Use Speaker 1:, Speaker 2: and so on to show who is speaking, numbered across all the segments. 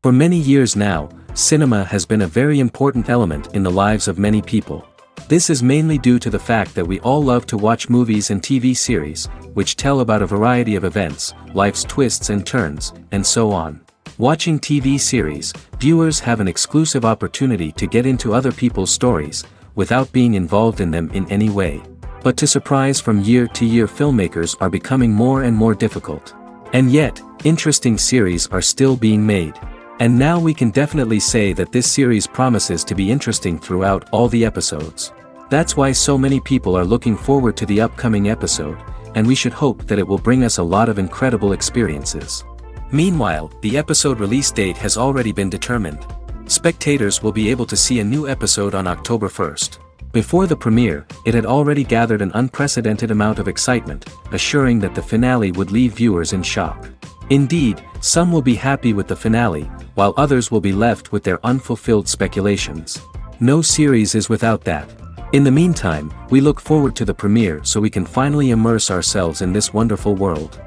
Speaker 1: For many years now, cinema has been a very important element in the lives of many people. This is mainly due to the fact that we all love to watch movies and TV series, which tell about a variety of events, life's twists and turns, and so on. Watching TV series, viewers have an exclusive opportunity to get into other people's stories, without being involved in them in any way. But to surprise from year to year, filmmakers are becoming more and more difficult. And yet, interesting series are still being made. And now we can definitely say that this series promises to be interesting throughout all the episodes. That's why so many people are looking forward to the upcoming episode, and we should hope that it will bring us a lot of incredible experiences. Meanwhile, the episode release date has already been determined. Spectators will be able to see a new episode on October 1st. Before the premiere, it had already gathered an unprecedented amount of excitement, assuring that the finale would leave viewers in shock. Indeed, some will be happy with the finale, while others will be left with their unfulfilled speculations. No series is without that. In the meantime, we look forward to the premiere so we can finally immerse ourselves in this wonderful world.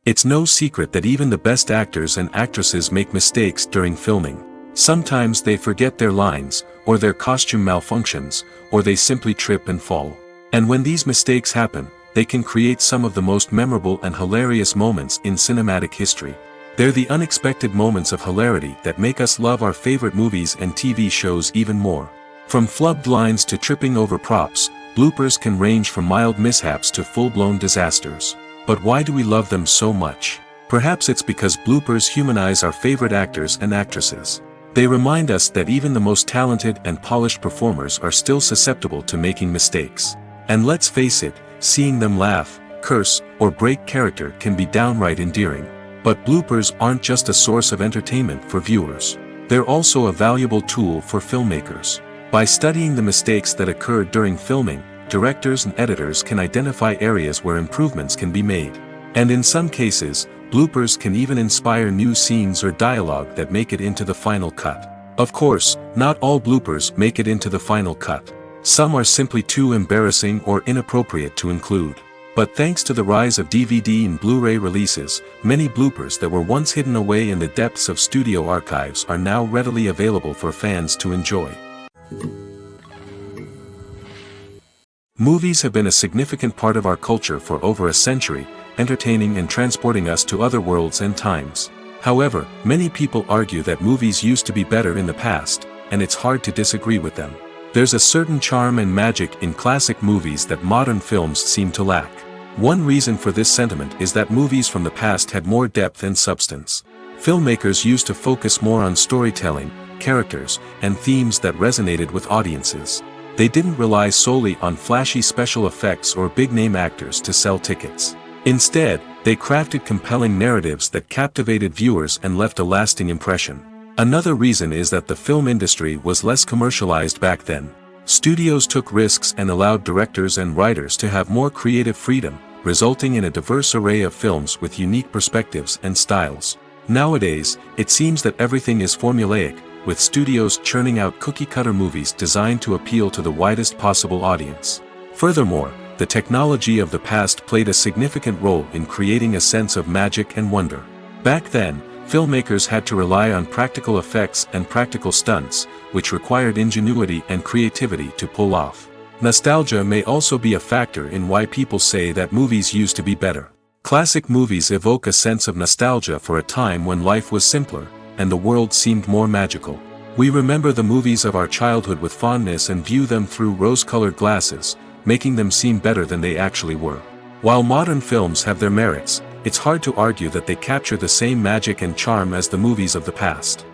Speaker 1: It's no secret that even the best actors and actresses make mistakes during filming. Sometimes they forget their lines, or their costume malfunctions, or they simply trip and fall. And when these mistakes happen, they can create some of the most memorable and hilarious moments in cinematic history. They're the unexpected moments of hilarity that make us love our favorite movies and TV shows even more. From flubbed lines to tripping over props, bloopers can range from mild mishaps to full-blown disasters. But why do we love them so much? Perhaps it's because bloopers humanize our favorite actors and actresses. They remind us that even the most talented and polished performers are still susceptible to making mistakes. And let's face it, seeing them laugh, curse, or break character can be downright endearing. But bloopers aren't just a source of entertainment for viewers. They're also a valuable tool for filmmakers. By studying the mistakes that occurred during filming, directors and editors can identify areas where improvements can be made. And in some cases, bloopers can even inspire new scenes or dialogue that make it into the final cut. Of course, not all bloopers make it into the final cut. Some are simply too embarrassing or inappropriate to include. But thanks to the rise of DVD and Blu-ray releases, many bloopers that were once hidden away in the depths of studio archives are now readily available for fans to enjoy. Movies have been a significant part of our culture for over a century, entertaining and transporting us to other worlds and times. However, many people argue that movies used to be better in the past, and it's hard to disagree with them. There's a certain charm and magic in classic movies that modern films seem to lack. One reason for this sentiment is that movies from the past had more depth and substance. Filmmakers used to focus more on storytelling, characters, and themes that resonated with audiences. They didn't rely solely on flashy special effects or big-name actors to sell tickets. Instead, they crafted compelling narratives that captivated viewers and left a lasting impression. Another reason is that the film industry was less commercialized back then. Studios took risks and allowed directors and writers to have more creative freedom, resulting in a diverse array of films with unique perspectives and styles. Nowadays, it seems that everything is formulaic, with studios churning out cookie-cutter movies designed to appeal to the widest possible audience. Furthermore, the technology of the past played a significant role in creating a sense of magic and wonder. Back then, filmmakers had to rely on practical effects and practical stunts, which required ingenuity and creativity to pull off. Nostalgia may also be a factor in why people say that movies used to be better. Classic movies evoke a sense of nostalgia for a time when life was simpler, and the world seemed more magical. We remember the movies of our childhood with fondness and view them through rose-colored glasses, making them seem better than they actually were. While modern films have their merits, it's hard to argue that they capture the same magic and charm as the movies of the past.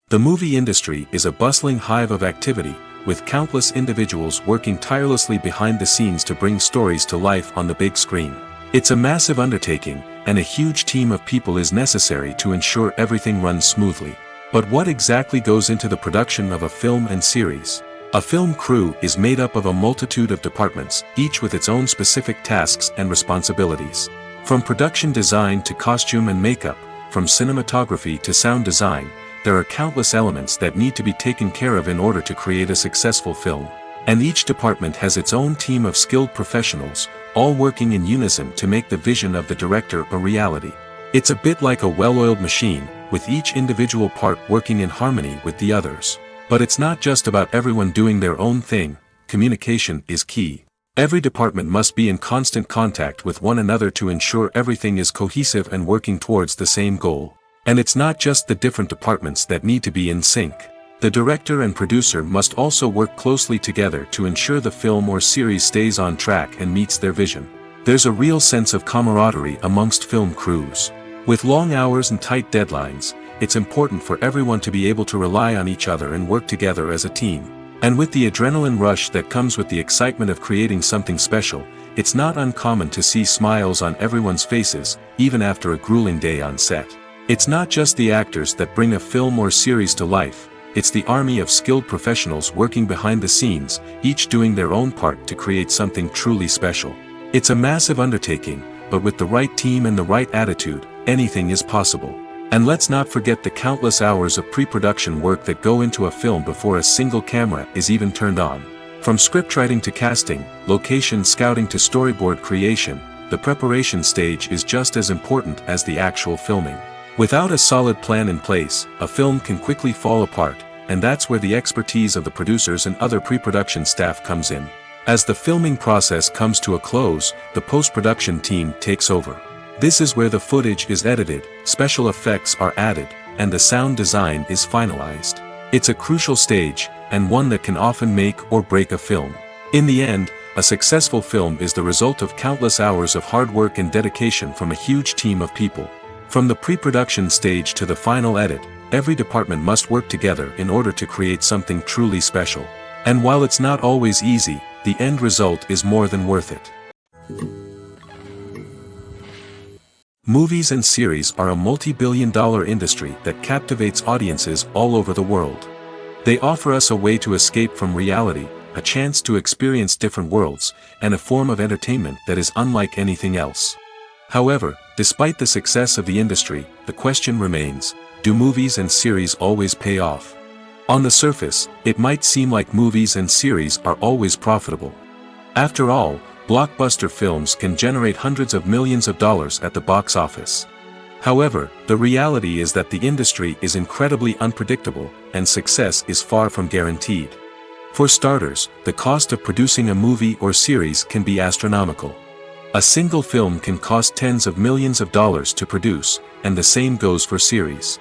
Speaker 1: The movie industry is a bustling hive of activity, with countless individuals working tirelessly behind the scenes to bring stories to life on the big screen. It's a massive undertaking, and a huge team of people is necessary to ensure everything runs smoothly. But what exactly goes into the production of a film and series? A film crew is made up of a multitude of departments, each with its own specific tasks and responsibilities. From production design to costume and makeup, from cinematography to sound design, there are countless elements that need to be taken care of in order to create a successful film. And each department has its own team of skilled professionals, all working in unison to make the vision of the director a reality. It's a bit like a well-oiled machine, with each individual part working in harmony with the others. But it's not just about everyone doing their own thing. Communication is key. Every department must be in constant contact with one another to ensure everything is cohesive and working towards the same goal. And it's not just the different departments that need to be in sync. The director and producer must also work closely together to ensure the film or series stays on track and meets their vision. There's a real sense of camaraderie amongst film crews. With long hours and tight deadlines, it's important for everyone to be able to rely on each other and work together as a team. And with the adrenaline rush that comes with the excitement of creating something special, it's not uncommon to see smiles on everyone's faces, even after a grueling day on set. It's not just the actors that bring a film or series to life, it's the army of skilled professionals working behind the scenes, each doing their own part to create something truly special. It's a massive undertaking, but with the right team and the right attitude, anything is possible. And let's not forget the countless hours of pre-production work that go into a film before a single camera is even turned on. From scriptwriting to casting, location scouting to storyboard creation, the preparation stage is just as important as the actual filming. Without a solid plan in place, a film can quickly fall apart, and that's where the expertise of the producers and other pre-production staff comes in. As the filming process comes to a close, the post-production team takes over. This is where the footage is edited, special effects are added, and the sound design is finalized. It's a crucial stage, and one that can often make or break a film. In the end, a successful film is the result of countless hours of hard work and dedication from a huge team of people. From the pre-production stage to the final edit, every department must work together in order to create something truly special. And while it's not always easy, the end result is more than worth it. Movies and series are a multi-billion-dollar industry that captivates audiences all over the world. They offer us a way to escape from reality, a chance to experience different worlds, and a form of entertainment that is unlike anything else. However, despite the success of the industry, the question remains, do movies and series always pay off? On the surface, it might seem like movies and series are always profitable. After all, blockbuster films can generate hundreds of millions of dollars at the box office. However, the reality is that the industry is incredibly unpredictable, and success is far from guaranteed. For starters, the cost of producing a movie or series can be astronomical. A single film can cost tens of millions of dollars to produce, and the same goes for series.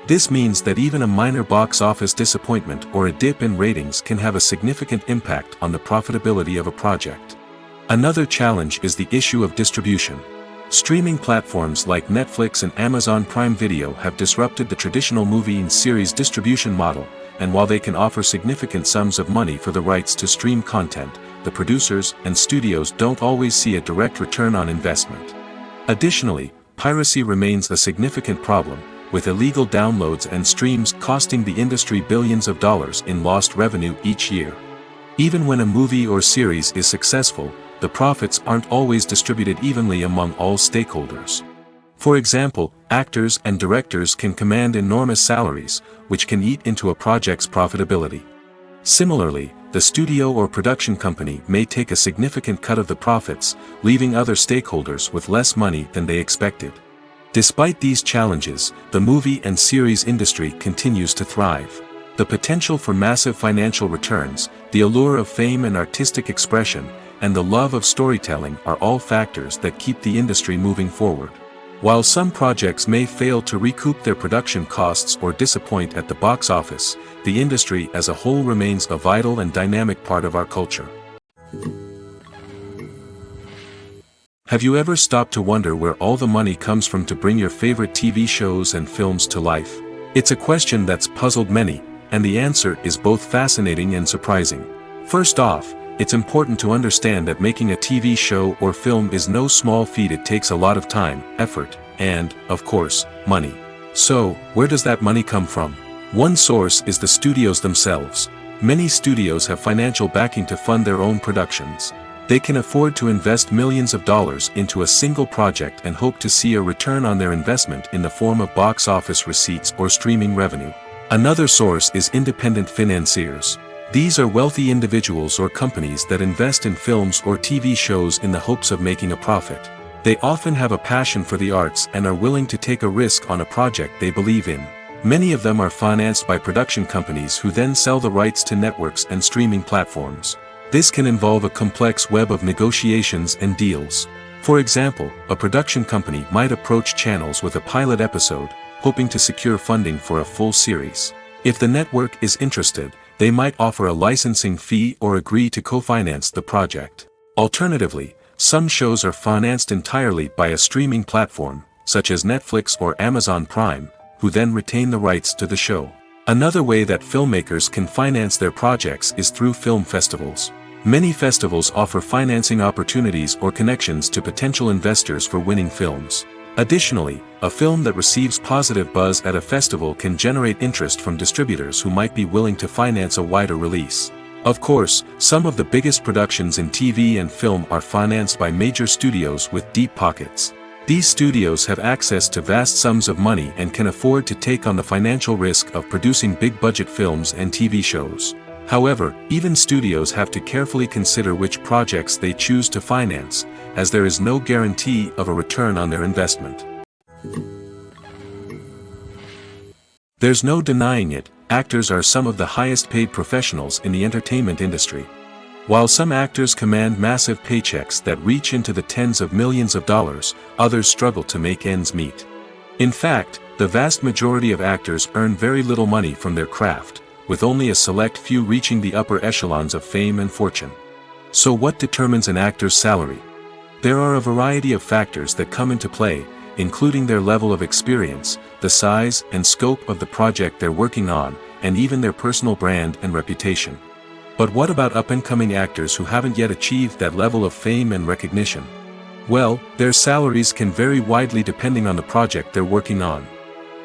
Speaker 1: This means that even a minor box office disappointment or a dip in ratings can have a significant impact on the profitability of a project. Another challenge is the issue of distribution. Streaming platforms like Netflix and Amazon Prime Video have disrupted the traditional movie and series distribution model, and while they can offer significant sums of money for the rights to stream content, the producers and studios don't always see a direct return on investment. Additionally, piracy remains a significant problem, with illegal downloads and streams costing the industry billions of dollars in lost revenue each year. Even when a movie or series is successful, the profits aren't always distributed evenly among all stakeholders. For example, actors and directors can command enormous salaries, which can eat into a project's profitability. Similarly, the studio or production company may take a significant cut of the profits, leaving other stakeholders with less money than they expected. Despite these challenges, the movie and series industry continues to thrive. The potential for massive financial returns, the allure of fame and artistic expression, and the love of storytelling are all factors that keep the industry moving forward. While some projects may fail to recoup their production costs or disappoint at the box office, the industry as a whole remains a vital and dynamic part of our culture. Have you ever stopped to wonder where all the money comes from to bring your favorite TV shows and films to life? It's a question that's puzzled many, and the answer is both fascinating and surprising. First off, it's important to understand that making a TV show or film is no small feat. It takes a lot of time, effort, and, of course, money. So, where does that money come from? One source is the studios themselves. Many studios have financial backing to fund their own productions. They can afford to invest millions of dollars into a single project and hope to see a return on their investment in the form of box office receipts or streaming revenue. Another source is independent financiers. These are wealthy individuals or companies that invest in films or TV shows in the hopes of making a profit. They often have a passion for the arts and are willing to take a risk on a project they believe in. Many of them are financed by production companies who then sell the rights to networks and streaming platforms. This can involve a complex web of negotiations and deals. For example, a production company might approach channels with a pilot episode, hoping to secure funding for a full series. If the network is interested, they might offer a licensing fee or agree to co-finance the project. Alternatively, some shows are financed entirely by a streaming platform, such as Netflix or Amazon Prime, who then retain the rights to the show. Another way that filmmakers can finance their projects is through film festivals. Many festivals offer financing opportunities or connections to potential investors for winning films. Additionally, a film that receives positive buzz at a festival can generate interest from distributors who might be willing to finance a wider release. Of course, some of the biggest productions in TV and film are financed by major studios with deep pockets. These studios have access to vast sums of money and can afford to take on the financial risk of producing big-budget films and TV shows. However, even studios have to carefully consider which projects they choose to finance, as there is no guarantee of a return on their investment. There's no denying it, actors are some of the highest-paid professionals in the entertainment industry. While some actors command massive paychecks that reach into the tens of millions of dollars, others struggle to make ends meet. In fact, the vast majority of actors earn very little money from their craft, with only a select few reaching the upper echelons of fame and fortune. So what determines an actor's salary? There are a variety of factors that come into play, including their level of experience, the size and scope of the project they're working on, and even their personal brand and reputation. But what about up-and-coming actors who haven't yet achieved that level of fame and recognition? Well, their salaries can vary widely depending on the project they're working on.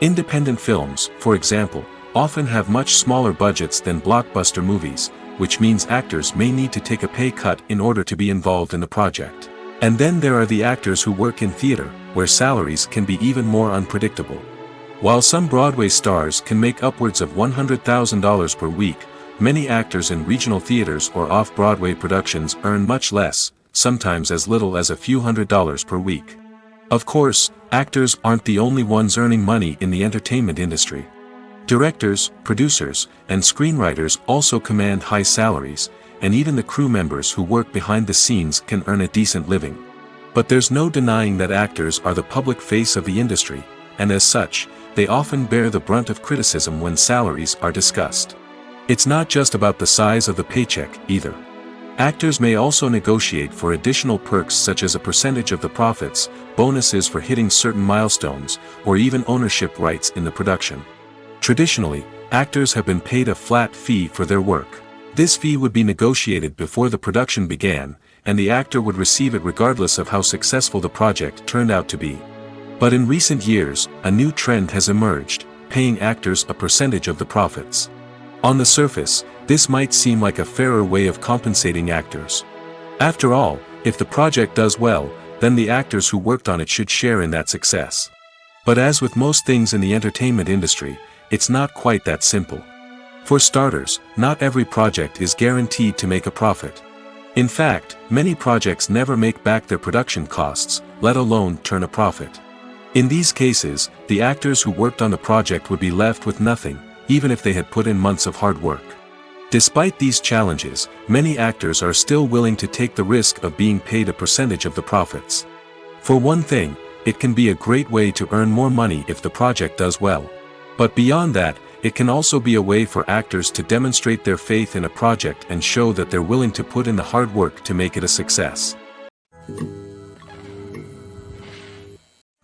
Speaker 1: Independent films, for example, often have much smaller budgets than blockbuster movies, which means actors may need to take a pay cut in order to be involved in the project. And then there are the actors who work in theater, where salaries can be even more unpredictable. While some Broadway stars can make upwards of $100,000 per week, many actors in regional theaters or off-Broadway productions earn much less, sometimes as little as a few $100s per week. Of course, actors aren't the only ones earning money in the entertainment industry. Directors, producers, and screenwriters also command high salaries, and even the crew members who work behind the scenes can earn a decent living. But there's no denying that actors are the public face of the industry, and as such, they often bear the brunt of criticism when salaries are discussed. It's not just about the size of the paycheck, either. Actors may also negotiate for additional perks such as a percentage of the profits, bonuses for hitting certain milestones, or even ownership rights in the production. Traditionally, actors have been paid a flat fee for their work. This fee would be negotiated before the production began, and the actor would receive it regardless of how successful the project turned out to be. But in recent years, a new trend has emerged, paying actors a percentage of the profits. On the surface, this might seem like a fairer way of compensating actors. After all, if the project does well, then the actors who worked on it should share in that success. But as with most things in the entertainment industry, it's not quite that simple. For starters, not every project is guaranteed to make a profit. In fact, many projects never make back their production costs, let alone turn a profit. In these cases, the actors who worked on the project would be left with nothing, even if they had put in months of hard work. Despite these challenges, many actors are still willing to take the risk of being paid a percentage of the profits. For one thing, it can be a great way to earn more money if the project does well. But beyond that, it can also be a way for actors to demonstrate their faith in a project and show that they're willing to put in the hard work to make it a success.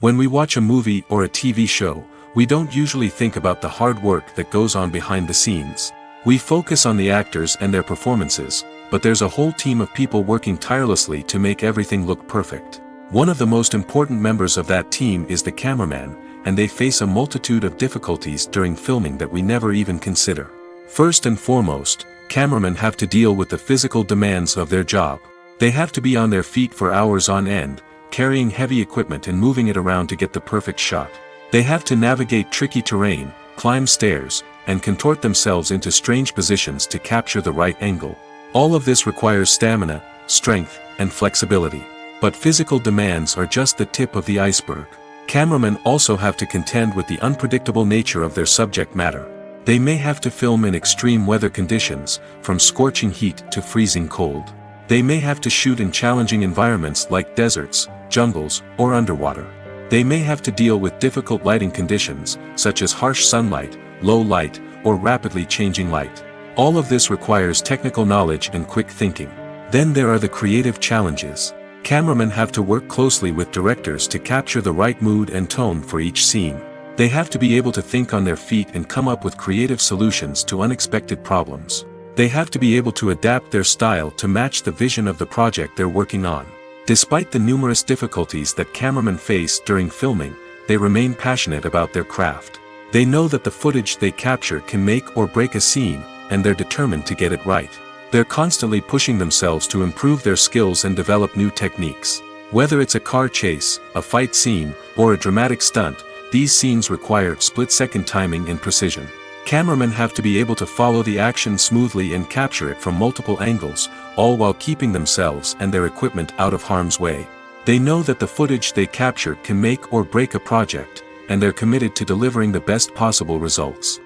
Speaker 1: When we watch a movie or a TV show, we don't usually think about the hard work that goes on behind the scenes. We focus on the actors and their performances, but there's a whole team of people working tirelessly to make everything look perfect. One of the most important members of that team is the cameraman, and they face a multitude of difficulties during filming that we never even consider. First and foremost, cameramen have to deal with the physical demands of their job. They have to be on their feet for hours on end, carrying heavy equipment and moving it around to get the perfect shot. They have to navigate tricky terrain, climb stairs, and contort themselves into strange positions to capture the right angle. All of this requires stamina, strength, and flexibility. But physical demands are just the tip of the iceberg. Cameramen also have to contend with the unpredictable nature of their subject matter. They may have to film in extreme weather conditions, from scorching heat to freezing cold. They may have to shoot in challenging environments like deserts, jungles, or underwater. They may have to deal with difficult lighting conditions, such as harsh sunlight, low light, or rapidly changing light. All of this requires technical knowledge and quick thinking. Then there are the creative challenges. Cameramen have to work closely with directors to capture the right mood and tone for each scene. They have to be able to think on their feet and come up with creative solutions to unexpected problems. They have to be able to adapt their style to match the vision of the project they're working on. Despite the numerous difficulties that cameramen face during filming, they remain passionate about their craft. They know that the footage they capture can make or break a scene, and they're determined to get it right. They're constantly pushing themselves to improve their skills and develop new techniques. Whether it's a car chase, a fight scene, or a dramatic stunt, these scenes require split-second timing and precision. Cameramen have to be able to follow the action smoothly and capture it from multiple angles, all while keeping themselves and their equipment out of harm's way. They know that the footage they capture can make or break a project, and they're committed to delivering the best possible results.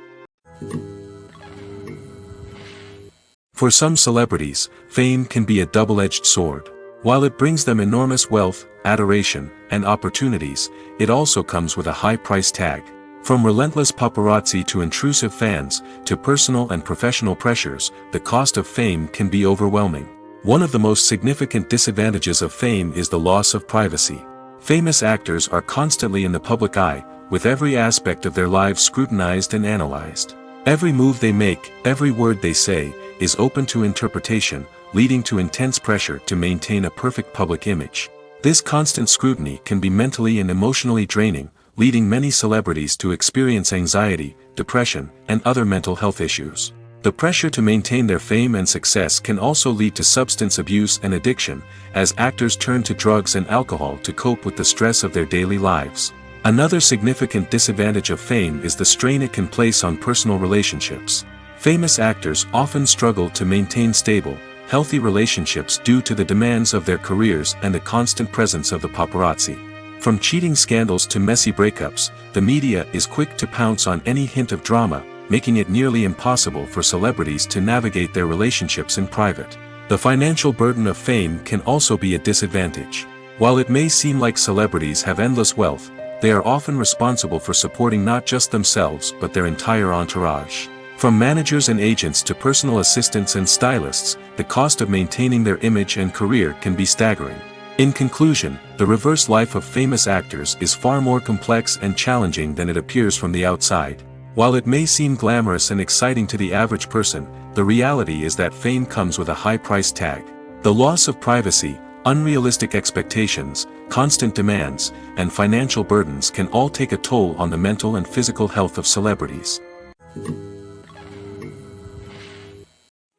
Speaker 1: For some celebrities, fame can be a double-edged sword. While it brings them enormous wealth, adoration, and opportunities, it also comes with a high price tag. From relentless paparazzi to intrusive fans, to personal and professional pressures, the cost of fame can be overwhelming. One of the most significant disadvantages of fame is the loss of privacy. Famous actors are constantly in the public eye, with every aspect of their lives scrutinized and analyzed. Every move they make, every word they say, is open to interpretation, leading to intense pressure to maintain a perfect public image. This constant scrutiny can be mentally and emotionally draining, leading many celebrities to experience anxiety, depression, and other mental health issues. The pressure to maintain their fame and success can also lead to substance abuse and addiction, as actors turn to drugs and alcohol to cope with the stress of their daily lives. Another significant disadvantage of fame is the strain it can place on personal relationships. Famous actors often struggle to maintain stable, healthy relationships due to the demands of their careers and the constant presence of the paparazzi. From cheating scandals to messy breakups, the media is quick to pounce on any hint of drama, making it nearly impossible for celebrities to navigate their relationships in private. The financial burden of fame can also be a disadvantage. While it may seem like celebrities have endless wealth, they are often responsible for supporting not just themselves but their entire entourage. From managers and agents to personal assistants and stylists, the cost of maintaining their image and career can be staggering. In conclusion, the reverse life of famous actors is far more complex and challenging than it appears from the outside. While it may seem glamorous and exciting to the average person, the reality is that fame comes with a high price tag. The loss of privacy, unrealistic expectations, constant demands, and financial burdens can all take a toll on the mental and physical health of celebrities.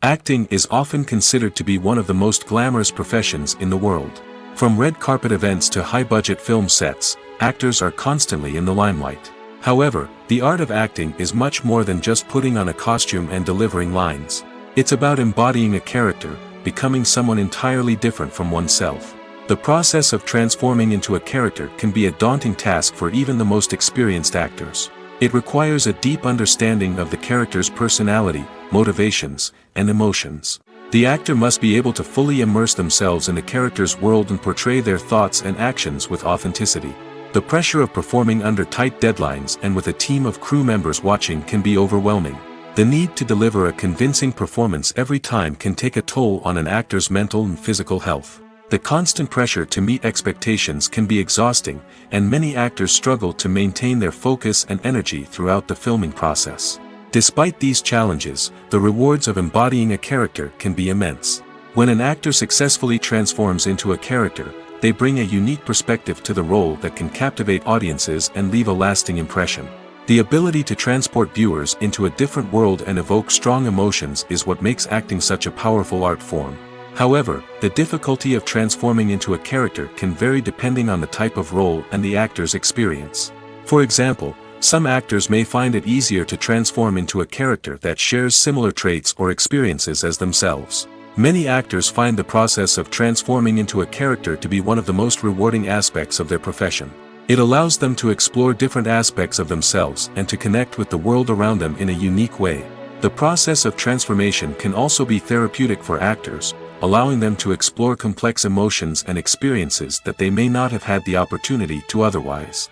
Speaker 1: Acting is often considered to be one of the most glamorous professions in the world. From red carpet events to high-budget film sets, actors are constantly in the limelight. However, the art of acting is much more than just putting on a costume and delivering lines. It's about embodying a character, becoming someone entirely different from oneself. The process of transforming into a character can be a daunting task for even the most experienced actors. It requires a deep understanding of the character's personality, motivations, and emotions. The actor must be able to fully immerse themselves in the character's world and portray their thoughts and actions with authenticity. The pressure of performing under tight deadlines and with a team of crew members watching can be overwhelming. The need to deliver a convincing performance every time can take a toll on an actor's mental and physical health. The constant pressure to meet expectations can be exhausting, and many actors struggle to maintain their focus and energy throughout the filming process. Despite these challenges, the rewards of embodying a character can be immense. When an actor successfully transforms into a character, they bring a unique perspective to the role that can captivate audiences and leave a lasting impression. The ability to transport viewers into a different world and evoke strong emotions is what makes acting such a powerful art form. However, the difficulty of transforming into a character can vary depending on the type of role and the actor's experience. For example, Some actors may find it easier to transform into a character that shares similar traits or experiences as themselves. Many actors find the process of transforming into a character to be one of the most rewarding aspects of their profession. It allows them to explore different aspects of themselves and to connect with the world around them in a unique way. The process of transformation can also be therapeutic for actors, allowing them to explore complex emotions and experiences that they may not have had the opportunity to otherwise.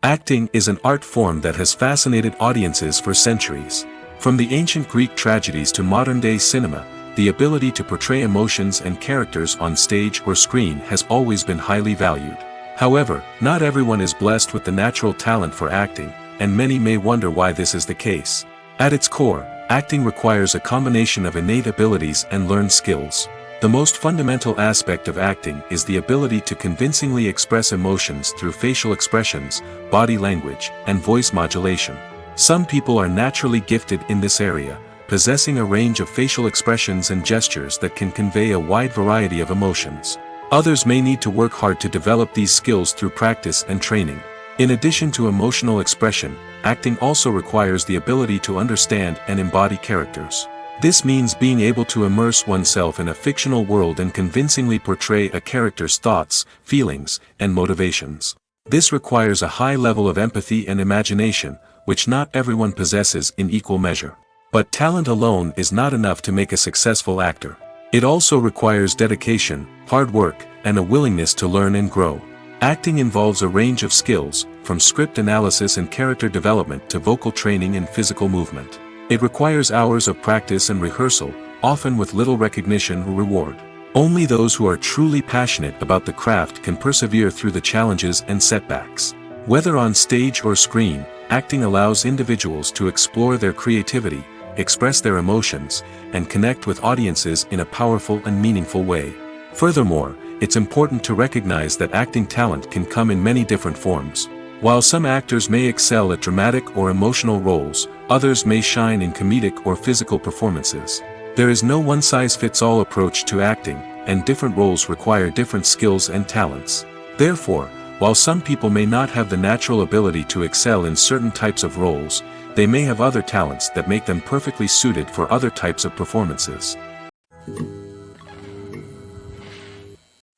Speaker 1: Acting is an art form that has fascinated audiences for centuries. From the ancient Greek tragedies to modern-day cinema, the ability to portray emotions and characters on stage or screen has always been highly valued. However, not everyone is blessed with the natural talent for acting, and many may wonder why this is the case. At its core, acting requires a combination of innate abilities and learned skills. The most fundamental aspect of acting is the ability to convincingly express emotions through facial expressions, body language, and voice modulation. Some people are naturally gifted in this area, possessing a range of facial expressions and gestures that can convey a wide variety of emotions. Others may need to work hard to develop these skills through practice and training. In addition to emotional expression, acting also requires the ability to understand and embody characters. This means being able to immerse oneself in a fictional world and convincingly portray a character's thoughts, feelings, and motivations. This requires a high level of empathy and imagination, which not everyone possesses in equal measure. But talent alone is not enough to make a successful actor. It also requires dedication, hard work, and a willingness to learn and grow. Acting involves a range of skills, from script analysis and character development to vocal training and physical movement. It requires hours of practice and rehearsal, often with little recognition or reward. Only those who are truly passionate about the craft can persevere through the challenges and setbacks. Whether on stage or screen, acting allows individuals to explore their creativity, express their emotions, and connect with audiences in a powerful and meaningful way. Furthermore, it's important to recognize that acting talent can come in many different forms. While some actors may excel at dramatic or emotional roles, others may shine in comedic or physical performances. There is no one-size-fits-all approach to acting, and different roles require different skills and talents. Therefore, while some people may not have the natural ability to excel in certain types of roles, they may have other talents that make them perfectly suited for other types of performances.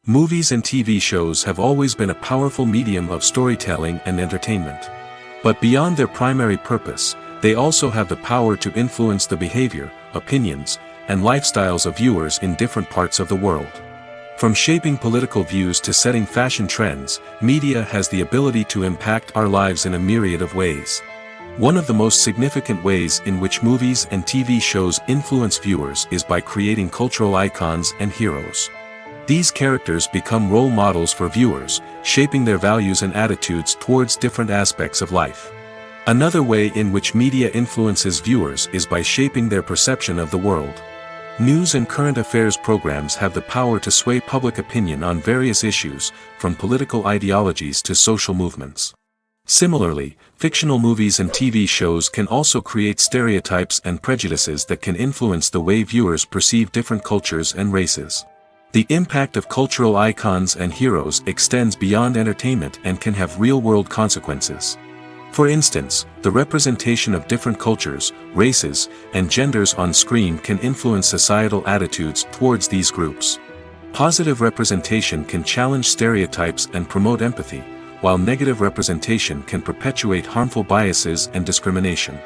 Speaker 1: Movies and TV shows have always been a powerful medium of storytelling and entertainment. But beyond their primary purpose, they also have the power to influence the behavior, opinions, and lifestyles of viewers in different parts of the world. From shaping political views to setting fashion trends, media has the ability to impact our lives in a myriad of ways. One of the most significant ways in which movies and TV shows influence viewers is by creating cultural icons and heroes. These characters become role models for viewers, shaping their values and attitudes towards different aspects of life. Another way in which media influences viewers is by shaping their perception of the world. News and current affairs programs have the power to sway public opinion on various issues, from political ideologies to social movements. Similarly, fictional movies and TV shows can also create stereotypes and prejudices that can influence the way viewers perceive different cultures and races. The impact of cultural icons and heroes extends beyond entertainment and can have real-world consequences. For instance, the representation of different cultures, races, and genders on screen can influence societal attitudes towards these groups. Positive representation can challenge stereotypes and promote empathy, while negative representation can perpetuate harmful biases and discrimination.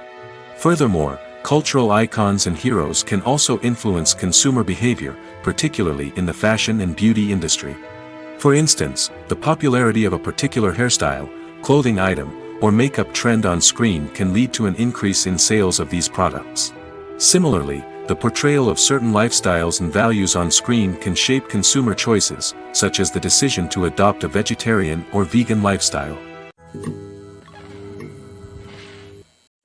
Speaker 1: Furthermore, cultural icons and heroes can also influence consumer behavior, particularly in the fashion and beauty industry. For instance, the popularity of a particular hairstyle, clothing item, or makeup trend on screen can lead to an increase in sales of these products. Similarly, the portrayal of certain lifestyles and values on screen can shape consumer choices, such as the decision to adopt a vegetarian or vegan lifestyle.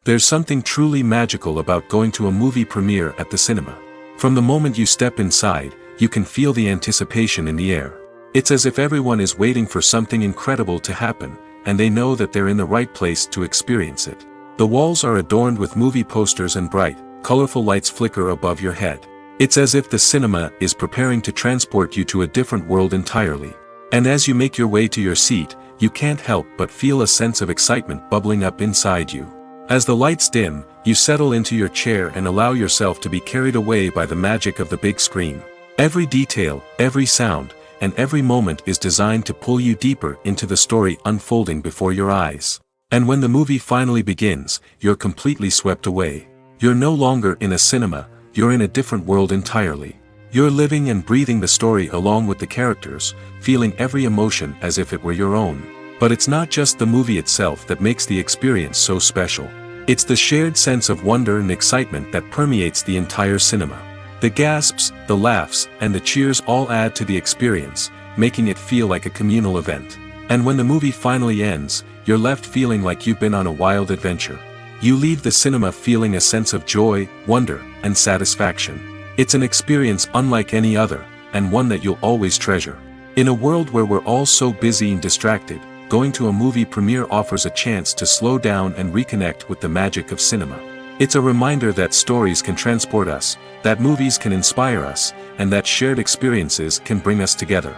Speaker 1: There's something truly magical about going to a movie premiere at the cinema. From the moment you step inside, you can feel the anticipation in the air. It's as if everyone is waiting for something incredible to happen, and they know that they're in the right place to experience it. The walls are adorned with movie posters and bright, colorful lights flicker above your head. It's as if the cinema is preparing to transport you to a different world entirely. And as you make your way to your seat, you can't help but feel a sense of excitement bubbling up inside you. As the lights dim, you settle into your chair and allow yourself to be carried away by the magic of the big screen. Every detail, every sound, and every moment is designed to pull you deeper into the story unfolding before your eyes. And when the movie finally begins, you're completely swept away. You're no longer in a cinema, you're in a different world entirely. You're living and breathing the story along with the characters, feeling every emotion as if it were your own. But it's not just the movie itself that makes the experience so special. It's the shared sense of wonder and excitement that permeates the entire cinema. The gasps, the laughs, and the cheers all add to the experience, making it feel like a communal event. And when the movie finally ends, you're left feeling like you've been on a wild adventure. You leave the cinema feeling a sense of joy, wonder, and satisfaction. It's an experience unlike any other, and one that you'll always treasure. In a world where we're all so busy and distracted, going to a movie premiere offers a chance to slow down and reconnect with the magic of cinema. It's a reminder that stories can transport us, that movies can inspire us, and that shared experiences can bring us together.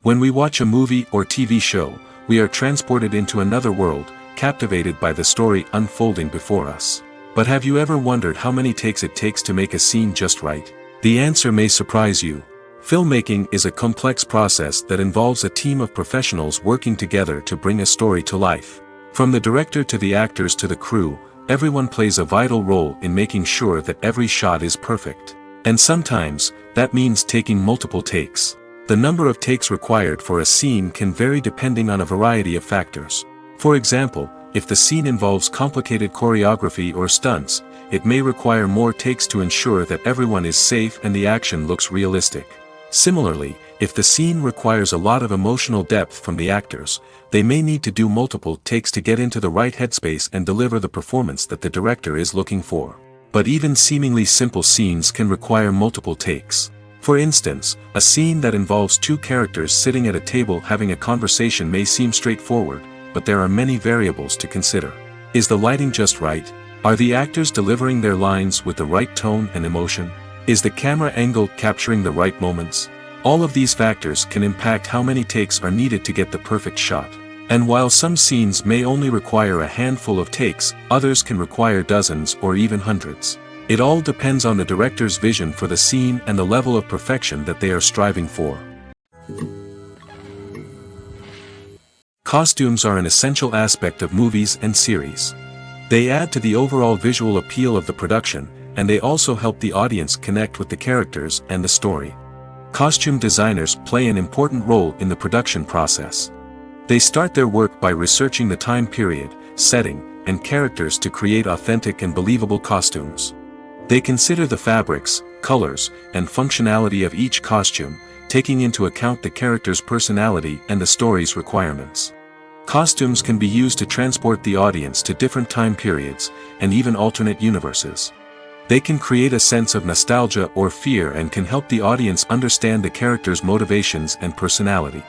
Speaker 1: When we watch a movie or TV show, we are transported into another world, captivated by the story unfolding before us. But have you ever wondered how many takes it takes to make a scene just right? The answer may surprise you. Filmmaking is a complex process that involves a team of professionals working together to bring a story to life. From the director to the actors to the crew, everyone plays a vital role in making sure that every shot is perfect. And sometimes, that means taking multiple takes. The number of takes required for a scene can vary depending on a variety of factors. For example, if the scene involves complicated choreography or stunts, it may require more takes to ensure that everyone is safe and the action looks realistic. Similarly, if the scene requires a lot of emotional depth from the actors, they may need to do multiple takes to get into the right headspace and deliver the performance that the director is looking for. But even seemingly simple scenes can require multiple takes. For instance, a scene that involves two characters sitting at a table having a conversation may seem straightforward, but there are many variables to consider. Is the lighting just right? Are the actors delivering their lines with the right tone and emotion? Is the camera angle capturing the right moments? All of these factors can impact how many takes are needed to get the perfect shot. And while some scenes may only require a handful of takes, others can require dozens or even hundreds. It all depends on the director's vision for the scene and the level of perfection that they are striving for. Costumes are an essential aspect of movies and series. They add to the overall visual appeal of the production, and they also help the audience connect with the characters and the story. Costume designers play an important role in the production process. They start their work by researching the time period, setting, and characters to create authentic and believable costumes. They consider the fabrics, colors, and functionality of each costume, taking into account the character's personality and the story's requirements. Costumes can be used to transport the audience to different time periods, and even alternate universes. They can create a sense of nostalgia or fear and can help the audience understand the character's motivations and personality.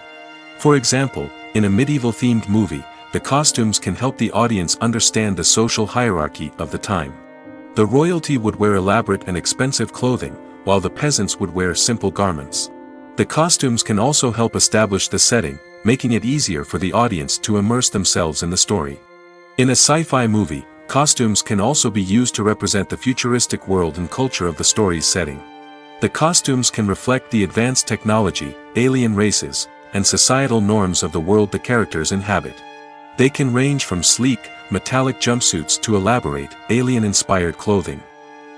Speaker 1: For example, in a medieval-themed movie, the costumes can help the audience understand the social hierarchy of the time. The royalty would wear elaborate and expensive clothing, while the peasants would wear simple garments. The costumes can also help establish the setting, making it easier for the audience to immerse themselves in the story. In a sci-fi movie, costumes can also be used to represent the futuristic world and culture of the story's setting. The costumes can reflect the advanced technology, alien races, and societal norms of the world the characters inhabit. They can range from sleek, metallic jumpsuits to elaborate, alien-inspired clothing.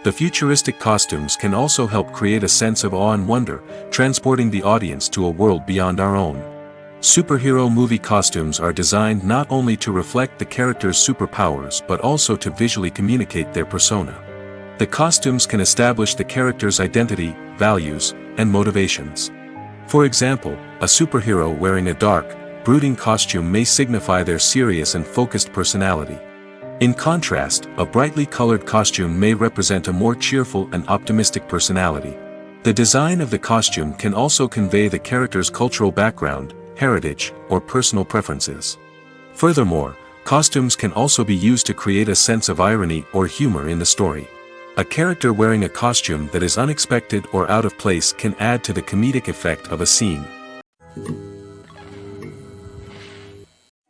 Speaker 1: The futuristic costumes can also help create a sense of awe and wonder, transporting the audience to a world beyond our own. Superhero movie costumes are designed not only to reflect the character's superpowers but also to visually communicate their persona. The costumes can establish the character's identity, values, and motivations. For example, a superhero wearing a dark, brooding costume may signify their serious and focused personality. In contrast, a brightly colored costume may represent a more cheerful and optimistic personality. The design of the costume can also convey the character's cultural background, heritage, or personal preferences. Furthermore, costumes can also be used to create a sense of irony or humor in the story. A character wearing a costume that is unexpected or out of place can add to the comedic effect of a scene.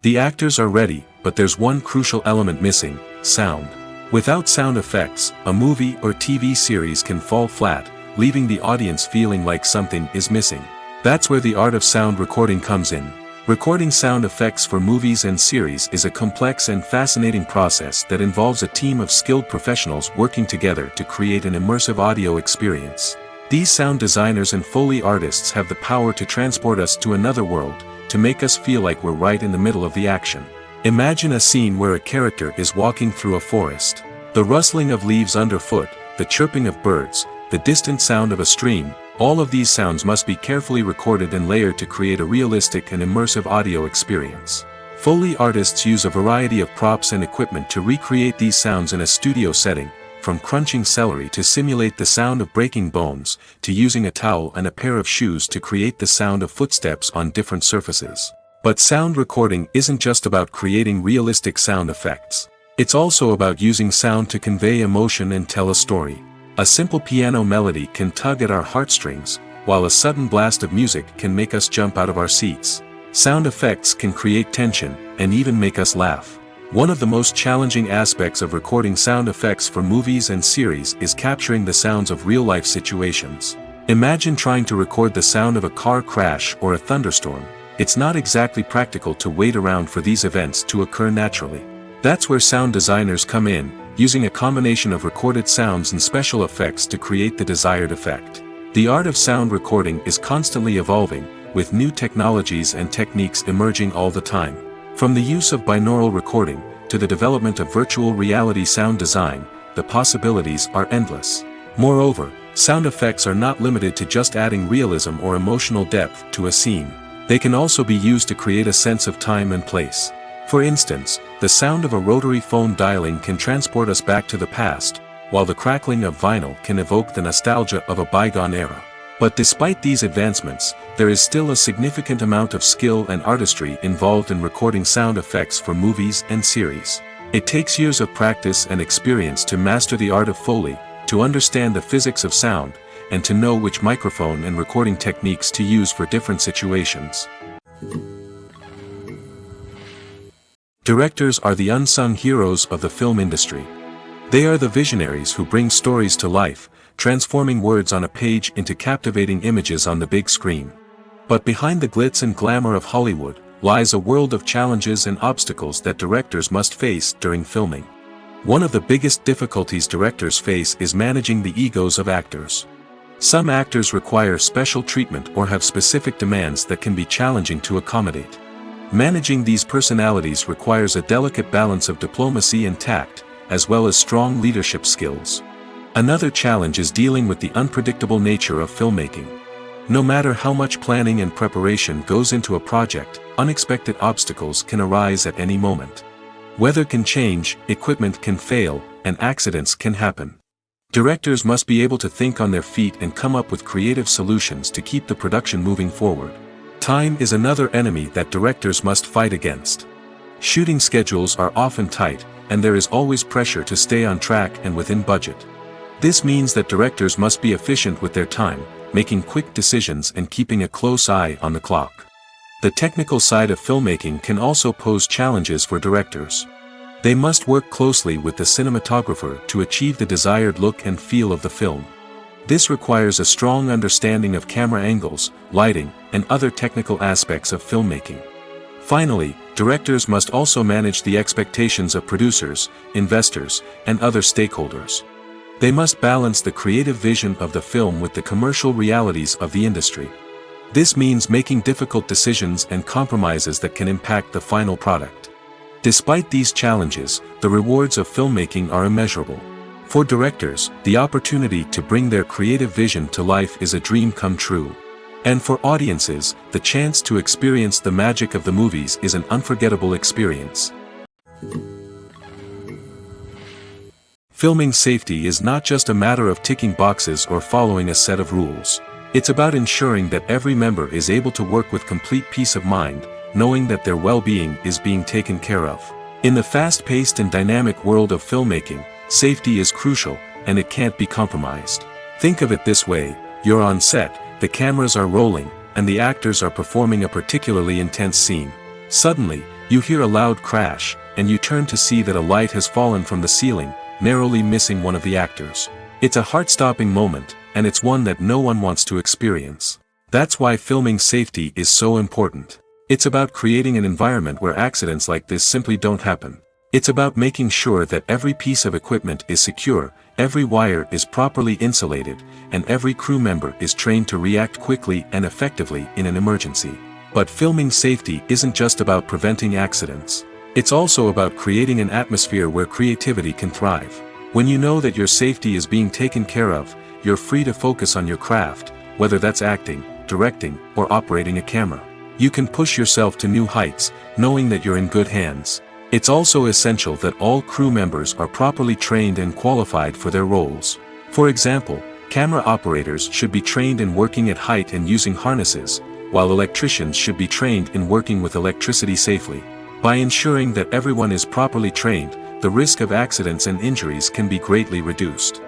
Speaker 1: The actors are ready, but there's one crucial element missing: sound. Without sound effects, a movie or TV series can fall flat, leaving the audience feeling like something is missing. That's where the art of sound recording comes in. Recording sound effects for movies and series is a complex and fascinating process that involves a team of skilled professionals working together to create an immersive audio experience. These sound designers and Foley artists have the power to transport us to another world, to make us feel like we're right in the middle of the action. Imagine a scene where a character is walking through a forest. The rustling of leaves underfoot, the chirping of birds, the distant sound of a stream, all of these sounds must be carefully recorded and layered to create a realistic and immersive audio experience. Foley artists use a variety of props and equipment to recreate these sounds in a studio setting, from crunching celery to simulate the sound of breaking bones, to using a towel and a pair of shoes to create the sound of footsteps on different surfaces. But sound recording isn't just about creating realistic sound effects. It's also about using sound to convey emotion and tell a story. A simple piano melody can tug at our heartstrings, while a sudden blast of music can make us jump out of our seats. Sound effects can create tension, and even make us laugh. One of the most challenging aspects of recording sound effects for movies and series is capturing the sounds of real-life situations. Imagine trying to record the sound of a car crash or a thunderstorm. It's not exactly practical to wait around for these events to occur naturally. That's where sound designers come in, using a combination of recorded sounds and special effects to create the desired effect. The art of sound recording is constantly evolving, with new technologies and techniques emerging all the time. From the use of binaural recording, to the development of virtual reality sound design, the possibilities are endless. Moreover, sound effects are not limited to just adding realism or emotional depth to a scene. They can also be used to create a sense of time and place. For instance, the sound of a rotary phone dialing can transport us back to the past, while the crackling of vinyl can evoke the nostalgia of a bygone era. But despite these advancements, there is still a significant amount of skill and artistry involved in recording sound effects for movies and series. It takes years of practice and experience to master the art of Foley, to understand the physics of sound, and to know which microphone and recording techniques to use for different situations. Directors are the unsung heroes of the film industry. They are the visionaries who bring stories to life, transforming words on a page into captivating images on the big screen. But behind the glitz and glamour of Hollywood, lies a world of challenges and obstacles that directors must face during filming. One of the biggest difficulties directors face is managing the egos of actors. Some actors require special treatment or have specific demands that can be challenging to accommodate. Managing these personalities requires a delicate balance of diplomacy and tact, as well as strong leadership skills. Another challenge is dealing with the unpredictable nature of filmmaking. No matter how much planning and preparation goes into a project, unexpected obstacles can arise at any moment. Weather can change, equipment can fail, and accidents can happen. Directors must be able to think on their feet and come up with creative solutions to keep the production moving forward. Time is another enemy that directors must fight against. Shooting schedules are often tight, and there is always pressure to stay on track and within budget. This means that directors must be efficient with their time, making quick decisions and keeping a close eye on the clock. The technical side of filmmaking can also pose challenges for directors. They must work closely with the cinematographer to achieve the desired look and feel of the film. This requires a strong understanding of camera angles, lighting, and other technical aspects of filmmaking. Finally, directors must also manage the expectations of producers, investors, and other stakeholders. They must balance the creative vision of the film with the commercial realities of the industry. This means making difficult decisions and compromises that can impact the final product. Despite these challenges, the rewards of filmmaking are immeasurable. For directors, the opportunity to bring their creative vision to life is a dream come true. And for audiences, the chance to experience the magic of the movies is an unforgettable experience. Filming safety is not just a matter of ticking boxes or following a set of rules. It's about ensuring that every member is able to work with complete peace of mind, knowing that their well-being is being taken care of. In the fast-paced and dynamic world of filmmaking, safety is crucial, and it can't be compromised. Think of it this way: you're on set, the cameras are rolling, and the actors are performing a particularly intense scene. Suddenly, you hear a loud crash, and you turn to see that a light has fallen from the ceiling, narrowly missing one of the actors. It's a heart-stopping moment, and it's one that no one wants to experience. That's why filming safety is so important. It's about creating an environment where accidents like this simply don't happen. It's about making sure that every piece of equipment is secure, every wire is properly insulated, and every crew member is trained to react quickly and effectively in an emergency. But filming safety isn't just about preventing accidents. It's also about creating an atmosphere where creativity can thrive. When you know that your safety is being taken care of, you're free to focus on your craft, whether that's acting, directing, or operating a camera. You can push yourself to new heights, knowing that you're in good hands. It's also essential that all crew members are properly trained and qualified for their roles. For example, camera operators should be trained in working at height and using harnesses, while electricians should be trained in working with electricity safely. By ensuring that everyone is properly trained, the risk of accidents and injuries can be greatly reduced.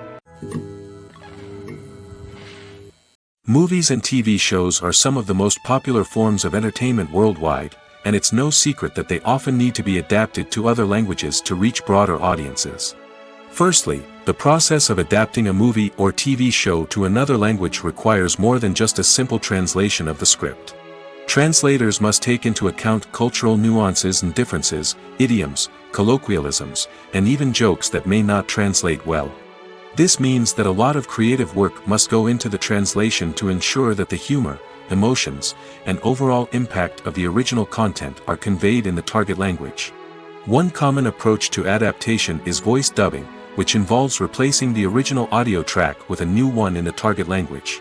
Speaker 1: Movies and TV shows are some of the most popular forms of entertainment worldwide, and it's no secret that they often need to be adapted to other languages to reach broader audiences. Firstly, the process of adapting a movie or TV show to another language requires more than just a simple translation of the script. Translators must take into account cultural nuances and differences, idioms, colloquialisms, and even jokes that may not translate well. This means that a lot of creative work must go into the translation to ensure that the humor, emotions, and overall impact of the original content are conveyed in the target language. One common approach to adaptation is voice dubbing, which involves replacing the original audio track with a new one in the target language.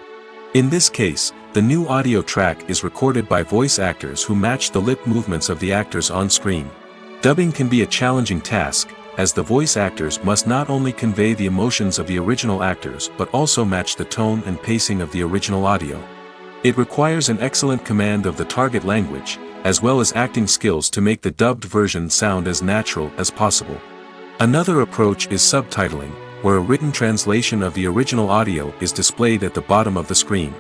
Speaker 1: In this case, the new audio track is recorded by voice actors who match the lip movements of the actors on screen. Dubbing can be a challenging task, as the voice actors must not only convey the emotions of the original actors but also match the tone and pacing of the original audio. It requires an excellent command of the target language, as well as acting skills to make the dubbed version sound as natural as possible. Another approach is subtitling, where a written translation of the original audio is displayed at the bottom of the screen.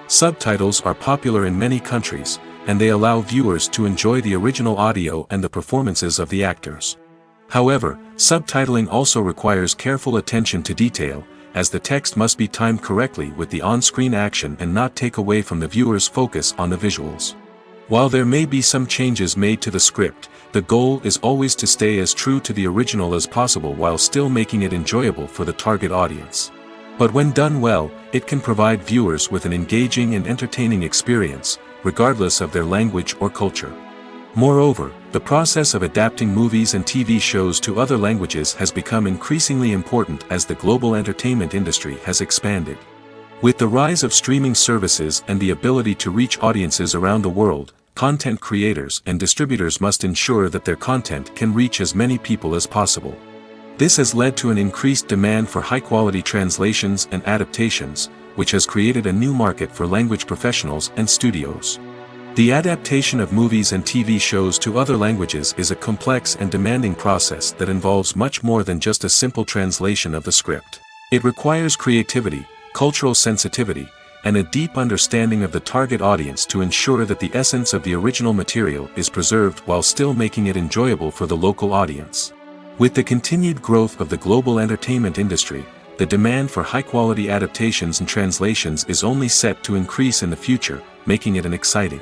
Speaker 1: Subtitles are popular in many countries, and they allow viewers to enjoy the original audio and the performances of the actors. However, subtitling also requires careful attention to detail, as the text must be timed correctly with the on-screen action and not take away from the viewer's focus on the visuals. While there may be some changes made to the script, the goal is always to stay as true to the original as possible while still making it enjoyable for the target audience. But when done well, it can provide viewers with an engaging and entertaining experience, regardless of their language or culture. Moreover, the process of adapting movies and TV shows to other languages has become increasingly important as the global entertainment industry has expanded. With the rise of streaming services and the ability to reach audiences around the world, content creators and distributors must ensure that their content can reach as many people as possible. This has led to an increased demand for high-quality translations and adaptations, which has created a new market for language professionals and studios. The adaptation of movies and TV shows to other languages is a complex and demanding process that involves much more than just a simple translation of the script. It requires creativity, cultural sensitivity, and a deep understanding of the target audience to ensure that the essence of the original material is preserved while still making it enjoyable for the local audience. With the continued growth of the global entertainment industry, the demand for high-quality adaptations and translations is only set to increase in the future, making it an exciting.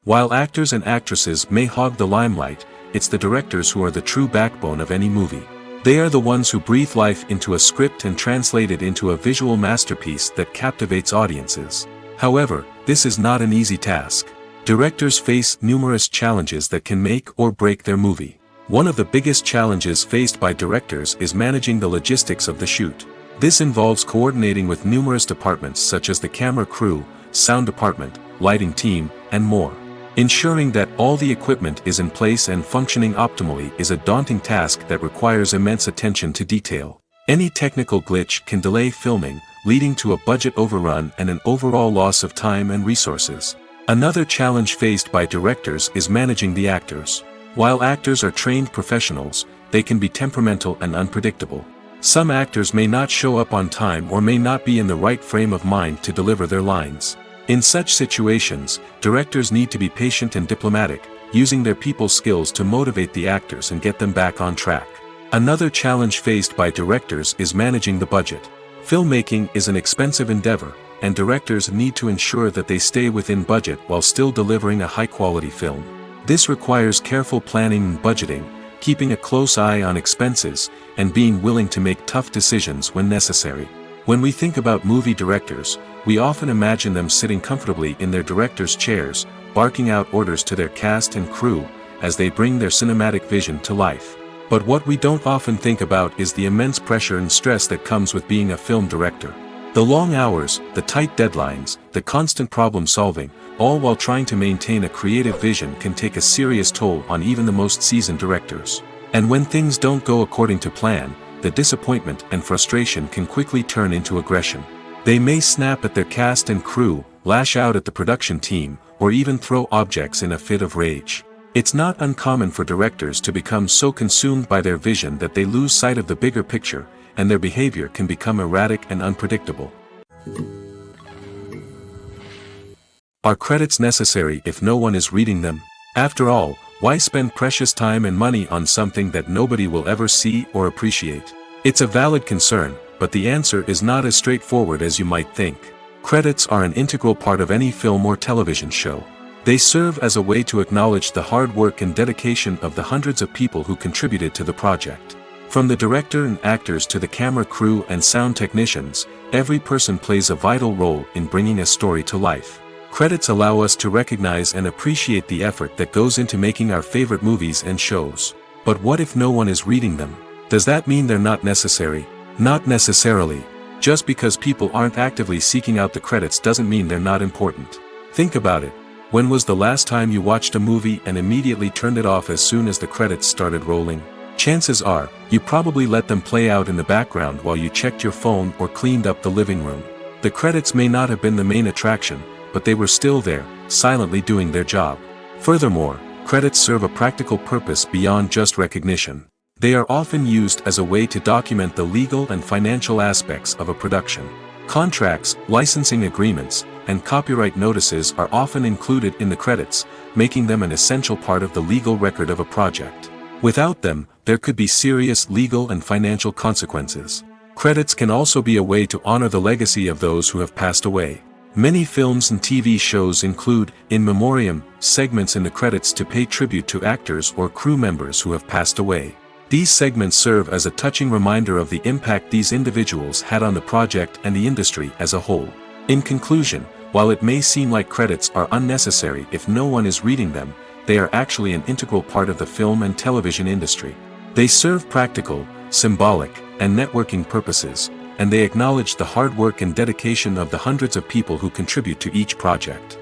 Speaker 1: While actors and actresses may hog the limelight, it's the directors who are the true backbone of any movie. They are the ones who breathe life into a script and translate it into a visual masterpiece that captivates audiences. However, this is not an easy task. Directors face numerous challenges that can make or break their movie. One of the biggest challenges faced by directors is managing the logistics of the shoot. This involves coordinating with numerous departments such as the camera crew, sound department, lighting team, and more. Ensuring that all the equipment is in place and functioning optimally is a daunting task that requires immense attention to detail. Any technical glitch can delay filming, leading to a budget overrun and an overall loss of time and resources. Another challenge faced by directors is managing the actors. While actors are trained professionals, they can be temperamental and unpredictable. Some actors may not show up on time or may not be in the right frame of mind to deliver their lines. In such situations, directors need to be patient and diplomatic, using their people skills to motivate the actors and get them back on track. Another challenge faced by directors is managing the budget. Filmmaking is an expensive endeavor, and directors need to ensure that they stay within budget while still delivering a high-quality film. This requires careful planning and budgeting, keeping a close eye on expenses, and being willing to make tough decisions when necessary. When we think about movie directors, we often imagine them sitting comfortably in their director's chairs, barking out orders to their cast and crew, as they bring their cinematic vision to life. But what we don't often think about is the immense pressure and stress that comes with being a film director. The long hours, the tight deadlines, the constant problem solving, all while trying to maintain a creative vision can take a serious toll on even the most seasoned directors. And when things don't go according to plan, the disappointment and frustration can quickly turn into aggression. They may snap at their cast and crew, lash out at the production team, or even throw objects in a fit of rage. It's not uncommon for directors to become so consumed by their vision that they lose sight of the bigger picture, and their behavior can become erratic and unpredictable. Are credits necessary if no one is reading them? After all, why spend precious time and money on something that nobody will ever see or appreciate? It's a valid concern, but the answer is not as straightforward as you might think. Credits are an integral part of any film or television show. They serve as a way to acknowledge the hard work and dedication of the hundreds of people who contributed to the project. From the director and actors to the camera crew and sound technicians, every person plays a vital role in bringing a story to life. Credits allow us to recognize and appreciate the effort that goes into making our favorite movies and shows. But what if no one is reading them? Does that mean they're not necessary? Not necessarily. Just because people aren't actively seeking out the credits doesn't mean they're not important. Think about it. When was the last time you watched a movie and immediately turned it off as soon as the credits started rolling? Chances are, you probably let them play out in the background while you checked your phone or cleaned up the living room. The credits may not have been the main attraction, but they were still there, silently doing their job. Furthermore, credits serve a practical purpose beyond just recognition. They are often used as a way to document the legal and financial aspects of a production. Contracts, licensing agreements, and copyright notices are often included in the credits, making them an essential part of the legal record of a project. Without them, there could be serious legal and financial consequences. Credits can also be a way to honor the legacy of those who have passed away. Many films and TV shows include, in memoriam, segments in the credits to pay tribute to actors or crew members who have passed away. These segments serve as a touching reminder of the impact these individuals had on the project and the industry as a whole. In conclusion, while it may seem like credits are unnecessary if no one is reading them, they are actually an integral part of the film and television industry. They serve practical, symbolic, and networking purposes, and they acknowledge the hard work and dedication of the hundreds of people who contribute to each project.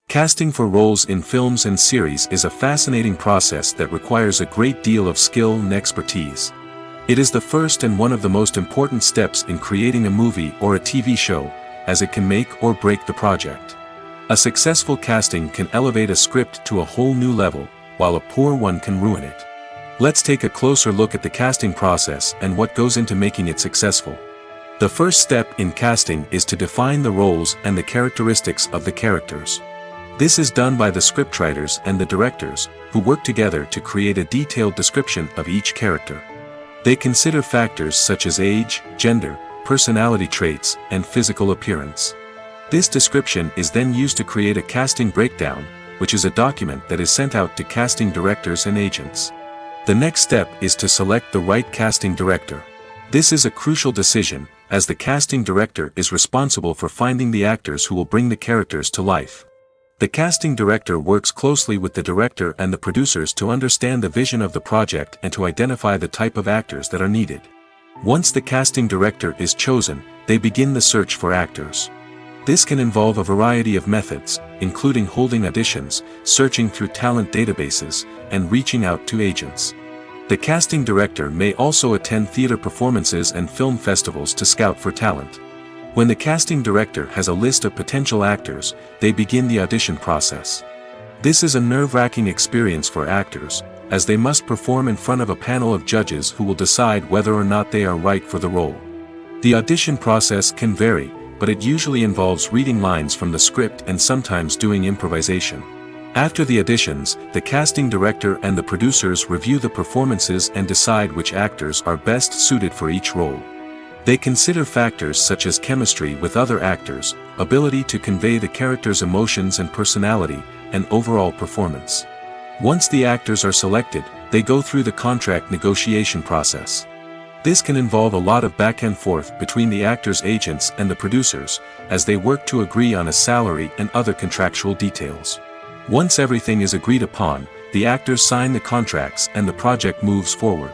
Speaker 1: Casting for roles in films and series is a fascinating process that requires a great deal of skill and expertise. It is the first and one of the most important steps in creating a movie or a TV show, as it can make or break the project. A successful casting can elevate a script to a whole new level, while a poor one can ruin it. Let's take a closer look at the casting process and what goes into making it successful. The first step in casting is to define the roles and the characteristics of the characters. This is done by the scriptwriters and the directors, who work together to create a detailed description of each character. They consider factors such as age, gender, personality traits, and physical appearance. This description is then used to create a casting breakdown, which is a document that is sent out to casting directors and agents. The next step is to select the right casting director. This is a crucial decision, as the casting director is responsible for finding the actors who will bring the characters to life. The casting director works closely with the director and the producers to understand the vision of the project and to identify the type of actors that are needed. Once the casting director is chosen, they begin the search for actors. This can involve a variety of methods, including holding auditions, searching through talent databases, and reaching out to agents. The casting director may also attend theater performances and film festivals to scout for talent. When the casting director has a list of potential actors, they begin the audition process. This is a nerve-wracking experience for actors, as they must perform in front of a panel of judges who will decide whether or not they are right for the role. The audition process can vary, but it usually involves reading lines from the script and sometimes doing improvisation. After the auditions, the casting director and the producers review the performances and decide which actors are best suited for each role. They consider factors such as chemistry with other actors, ability to convey the character's emotions and personality, and overall performance. Once the actors are selected, they go through the contract negotiation process. This can involve a lot of back and forth between the actors' agents and the producers, as they work to agree on a salary and other contractual details. Once everything is agreed upon, the actors sign the contracts and the project moves forward.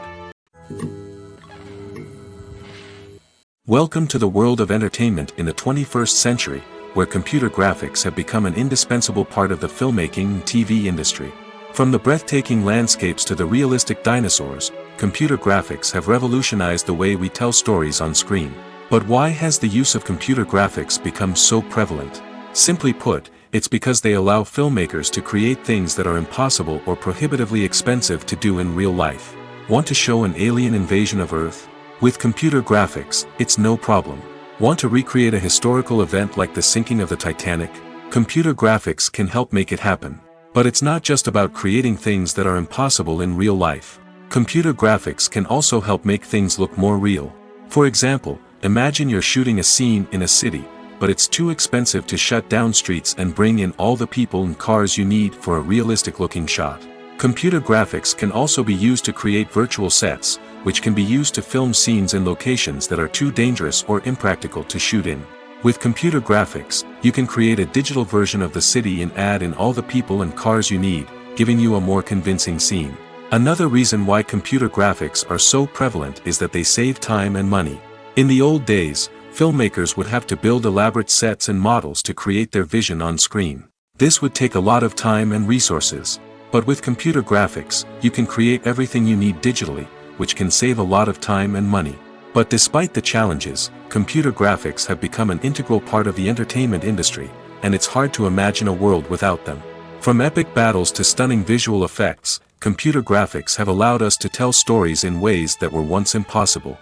Speaker 1: Welcome to the world of entertainment in the 21st century, where computer graphics have become an indispensable part of the filmmaking and TV industry. From the breathtaking landscapes to the realistic dinosaurs, computer graphics have revolutionized the way we tell stories on screen. But why has the use of computer graphics become so prevalent? Simply put, it's because they allow filmmakers to create things that are impossible or prohibitively expensive to do in real life. Want to show an alien invasion of Earth? With computer graphics, it's no problem. Want to recreate a historical event like the sinking of the Titanic? Computer graphics can help make it happen. But it's not just about creating things that are impossible in real life. Computer graphics can also help make things look more real. For example, imagine you're shooting a scene in a city, but it's too expensive to shut down streets and bring in all the people and cars you need for a realistic-looking shot. Computer graphics can also be used to create virtual sets, which can be used to film scenes in locations that are too dangerous or impractical to shoot in. With computer graphics, you can create a digital version of the city and add in all the people and cars you need, giving you a more convincing scene. Another reason why computer graphics are so prevalent is that they save time and money. In the old days, filmmakers would have to build elaborate sets and models to create their vision on screen. This would take a lot of time and resources. But with computer graphics, you can create everything you need digitally, which can save a lot of time and money. But despite the challenges, computer graphics have become an integral part of the entertainment industry, and it's hard to imagine a world without them. From epic battles to stunning visual effects, computer graphics have allowed us to tell stories in ways that were once impossible.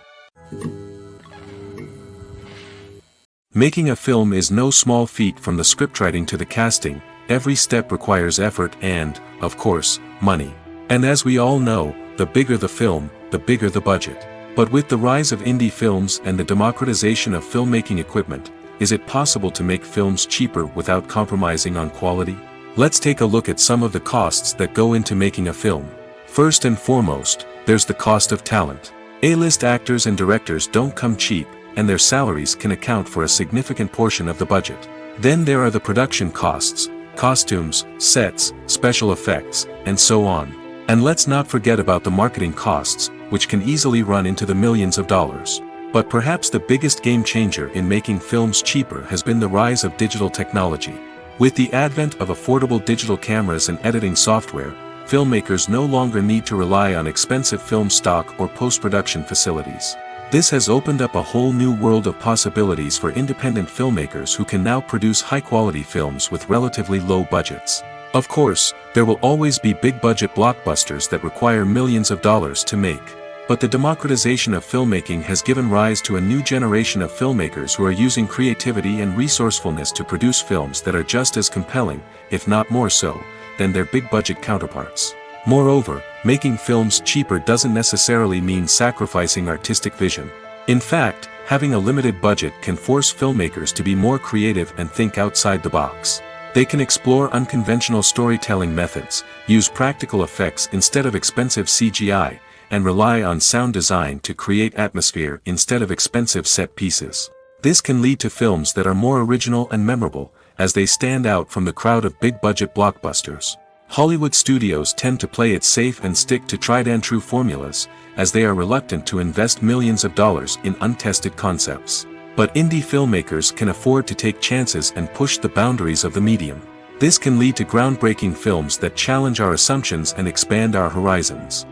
Speaker 1: Making a film is no small feat. From the scriptwriting to the casting, every step requires effort and, of course, money. And as we all know, the bigger the film, the bigger the budget. But with the rise of indie films and the democratization of filmmaking equipment, is it possible to make films cheaper without compromising on quality? Let's take a look at some of the costs that go into making a film. First and foremost, there's the cost of talent. A-list actors and directors don't come cheap, and their salaries can account for a significant portion of the budget. Then there are the production costs, costumes, sets, special effects, and so on. And let's not forget about the marketing costs, which can easily run into the millions of dollars. But perhaps the biggest game changer in making films cheaper has been the rise of digital technology. With the advent of affordable digital cameras and editing software, filmmakers no longer need to rely on expensive film stock or post-production facilities. This has opened up a whole new world of possibilities for independent filmmakers who can now produce high-quality films with relatively low budgets. Of course, there will always be big-budget blockbusters that require millions of dollars to make. But the democratization of filmmaking has given rise to a new generation of filmmakers who are using creativity and resourcefulness to produce films that are just as compelling, if not more so, than their big-budget counterparts. Moreover, making films cheaper doesn't necessarily mean sacrificing artistic vision. In fact, having a limited budget can force filmmakers to be more creative and think outside the box. They can explore unconventional storytelling methods, use practical effects instead of expensive CGI, and rely on sound design to create atmosphere instead of expensive set pieces. This can lead to films that are more original and memorable, as they stand out from the crowd of big-budget blockbusters. Hollywood studios tend to play it safe and stick to tried-and-true formulas, as they are reluctant to invest millions of dollars in untested concepts. But indie filmmakers can afford to take chances and push the boundaries of the medium. This can lead to groundbreaking films that challenge our assumptions and expand our horizons.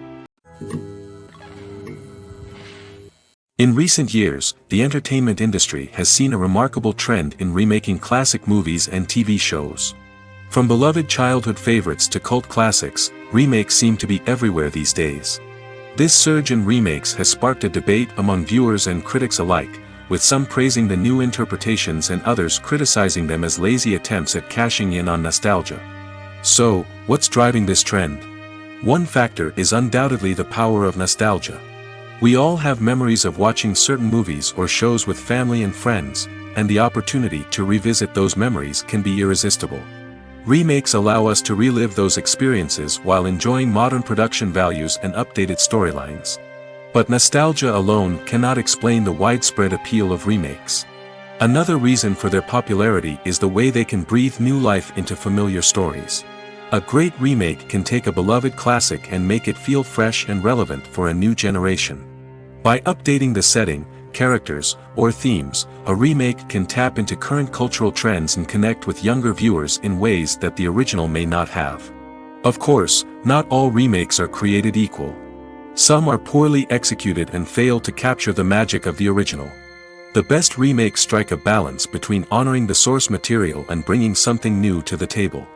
Speaker 1: In recent years, the entertainment industry has seen a remarkable trend in remaking classic movies and TV shows. From beloved childhood favorites to cult classics, remakes seem to be everywhere these days. This surge in remakes has sparked a debate among viewers and critics alike, with some praising the new interpretations and others criticizing them as lazy attempts at cashing in on nostalgia. So, what's driving this trend? One factor is undoubtedly the power of nostalgia. We all have memories of watching certain movies or shows with family and friends, and the opportunity to revisit those memories can be irresistible. Remakes allow us to relive those experiences while enjoying modern production values and updated storylines. But nostalgia alone cannot explain the widespread appeal of remakes. Another reason for their popularity is the way they can breathe new life into familiar stories. A great remake can take a beloved classic and make it feel fresh and relevant for a new generation. By updating the setting, characters, or themes, a remake can tap into current cultural trends and connect with younger viewers in ways that the original may not have. Of course, not all remakes are created equal. Some are poorly executed and fail to capture the magic of the original. The best remakes strike a balance between honoring the source material and bringing something new to the table.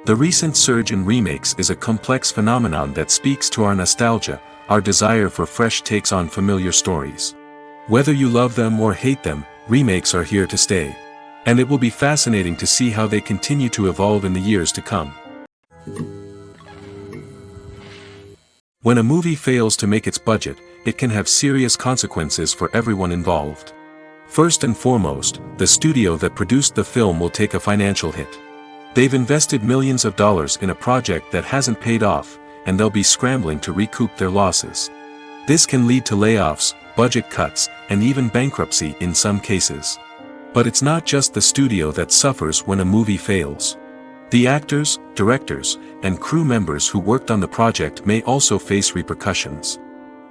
Speaker 1: The recent surge in remakes is a complex phenomenon that speaks to our nostalgia, our desire for fresh takes on familiar stories. Whether you love them or hate them, remakes are here to stay. And it will be fascinating to see how they continue to evolve in the years to come. When a movie fails to make its budget, it can have serious consequences for everyone involved. First and foremost, the studio that produced the film will take a financial hit. They've invested millions of dollars in a project that hasn't paid off, and they'll be scrambling to recoup their losses. This can lead to layoffs, budget cuts, and even bankruptcy in some cases. But it's not just the studio that suffers when a movie fails. The actors, directors, and crew members who worked on the project may also face repercussions.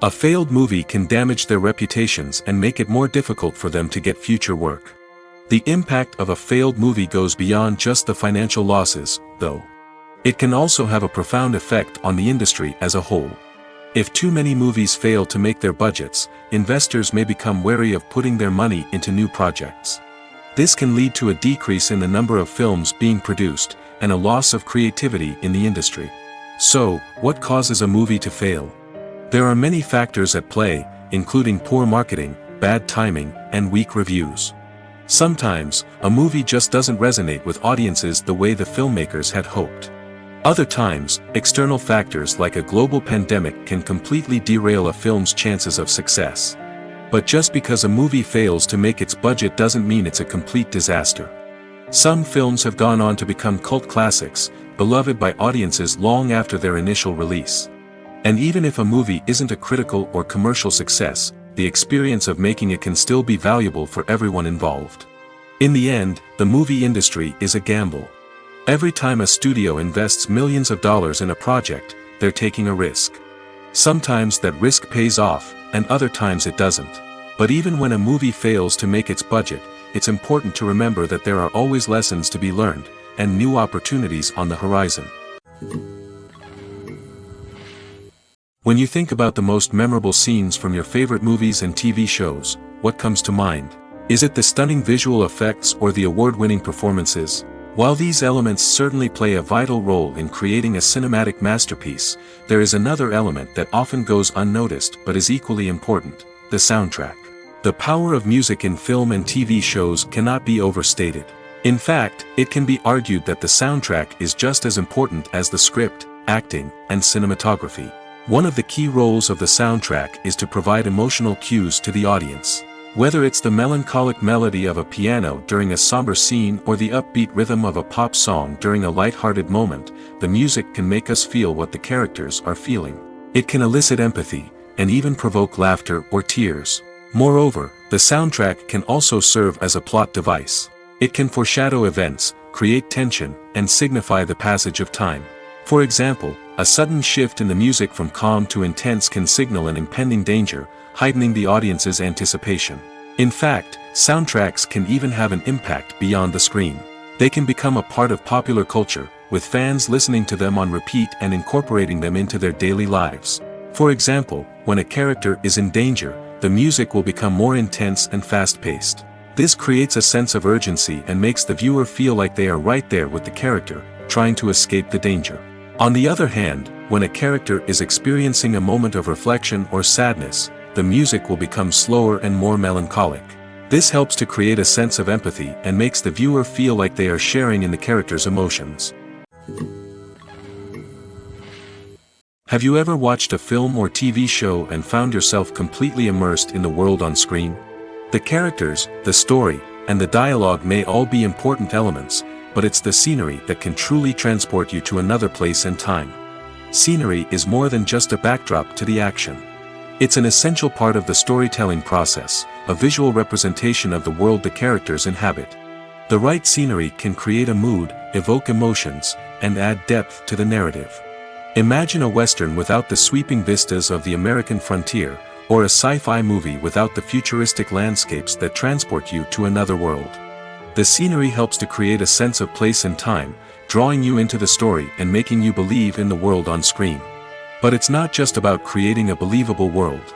Speaker 1: A failed movie can damage their reputations and make it more difficult for them to get future work. The impact of a failed movie goes beyond just the financial losses, though. It can also have a profound effect on the industry as a whole. If too many movies fail to make their budgets, investors may become wary of putting their money into new projects. This can lead to a decrease in the number of films being produced, and a loss of creativity in the industry. So, what causes a movie to fail? There are many factors at play, including poor marketing, bad timing, and weak reviews. Sometimes, a movie just doesn't resonate with audiences the way the filmmakers had hoped. Other times, external factors like a global pandemic can completely derail a film's chances of success. But just because a movie fails to make its budget doesn't mean it's a complete disaster. Some films have gone on to become cult classics, beloved by audiences long after their initial release. And even if a movie isn't a critical or commercial success, the experience of making it can still be valuable for everyone involved. In the end, the movie industry is a gamble. Every time a studio invests millions of dollars in a project, they're taking a risk. Sometimes that risk pays off, and other times it doesn't. But even when a movie fails to make its budget, it's important to remember that there are always lessons to be learned, and new opportunities on the horizon. When you think about the most memorable scenes from your favorite movies and TV shows, what comes to mind? Is it the stunning visual effects or the award-winning performances? While these elements certainly play a vital role in creating a cinematic masterpiece, there is another element that often goes unnoticed but is equally important: the soundtrack. The power of music in film and TV shows cannot be overstated. In fact, it can be argued that the soundtrack is just as important as the script, acting, and cinematography. One of the key roles of the soundtrack is to provide emotional cues to the audience. Whether it's the melancholic melody of a piano during a somber scene or the upbeat rhythm of a pop song during a light-hearted moment, the music can make us feel what the characters are feeling. It can elicit empathy, and even provoke laughter or tears. Moreover, the soundtrack can also serve as a plot device. It can foreshadow events, create tension, and signify the passage of time. For example, a sudden shift in the music from calm to intense can signal an impending danger, heightening the audience's anticipation. In fact, soundtracks can even have an impact beyond the screen. They can become a part of popular culture, with fans listening to them on repeat and incorporating them into their daily lives. For example, when a character is in danger, the music will become more intense and fast-paced. This creates a sense of urgency and makes the viewer feel like they are right there with the character, trying to escape the danger. On the other hand, when a character is experiencing a moment of reflection or sadness, the music will become slower and more melancholic. This helps to create a sense of empathy and makes the viewer feel like they are sharing in the character's emotions. Have you ever watched a film or TV show and found yourself completely immersed in the world on screen? The characters, the story, and the dialogue may all be important elements, but it's the scenery that can truly transport you to another place and time. Scenery is more than just a backdrop to the action. It's an essential part of the storytelling process, a visual representation of the world the characters inhabit. The right scenery can create a mood, evoke emotions, and add depth to the narrative. Imagine a Western without the sweeping vistas of the American frontier, or a sci-fi movie without the futuristic landscapes that transport you to another world. The scenery helps to create a sense of place and time, drawing you into the story and making you believe in the world on screen. But it's not just about creating a believable world.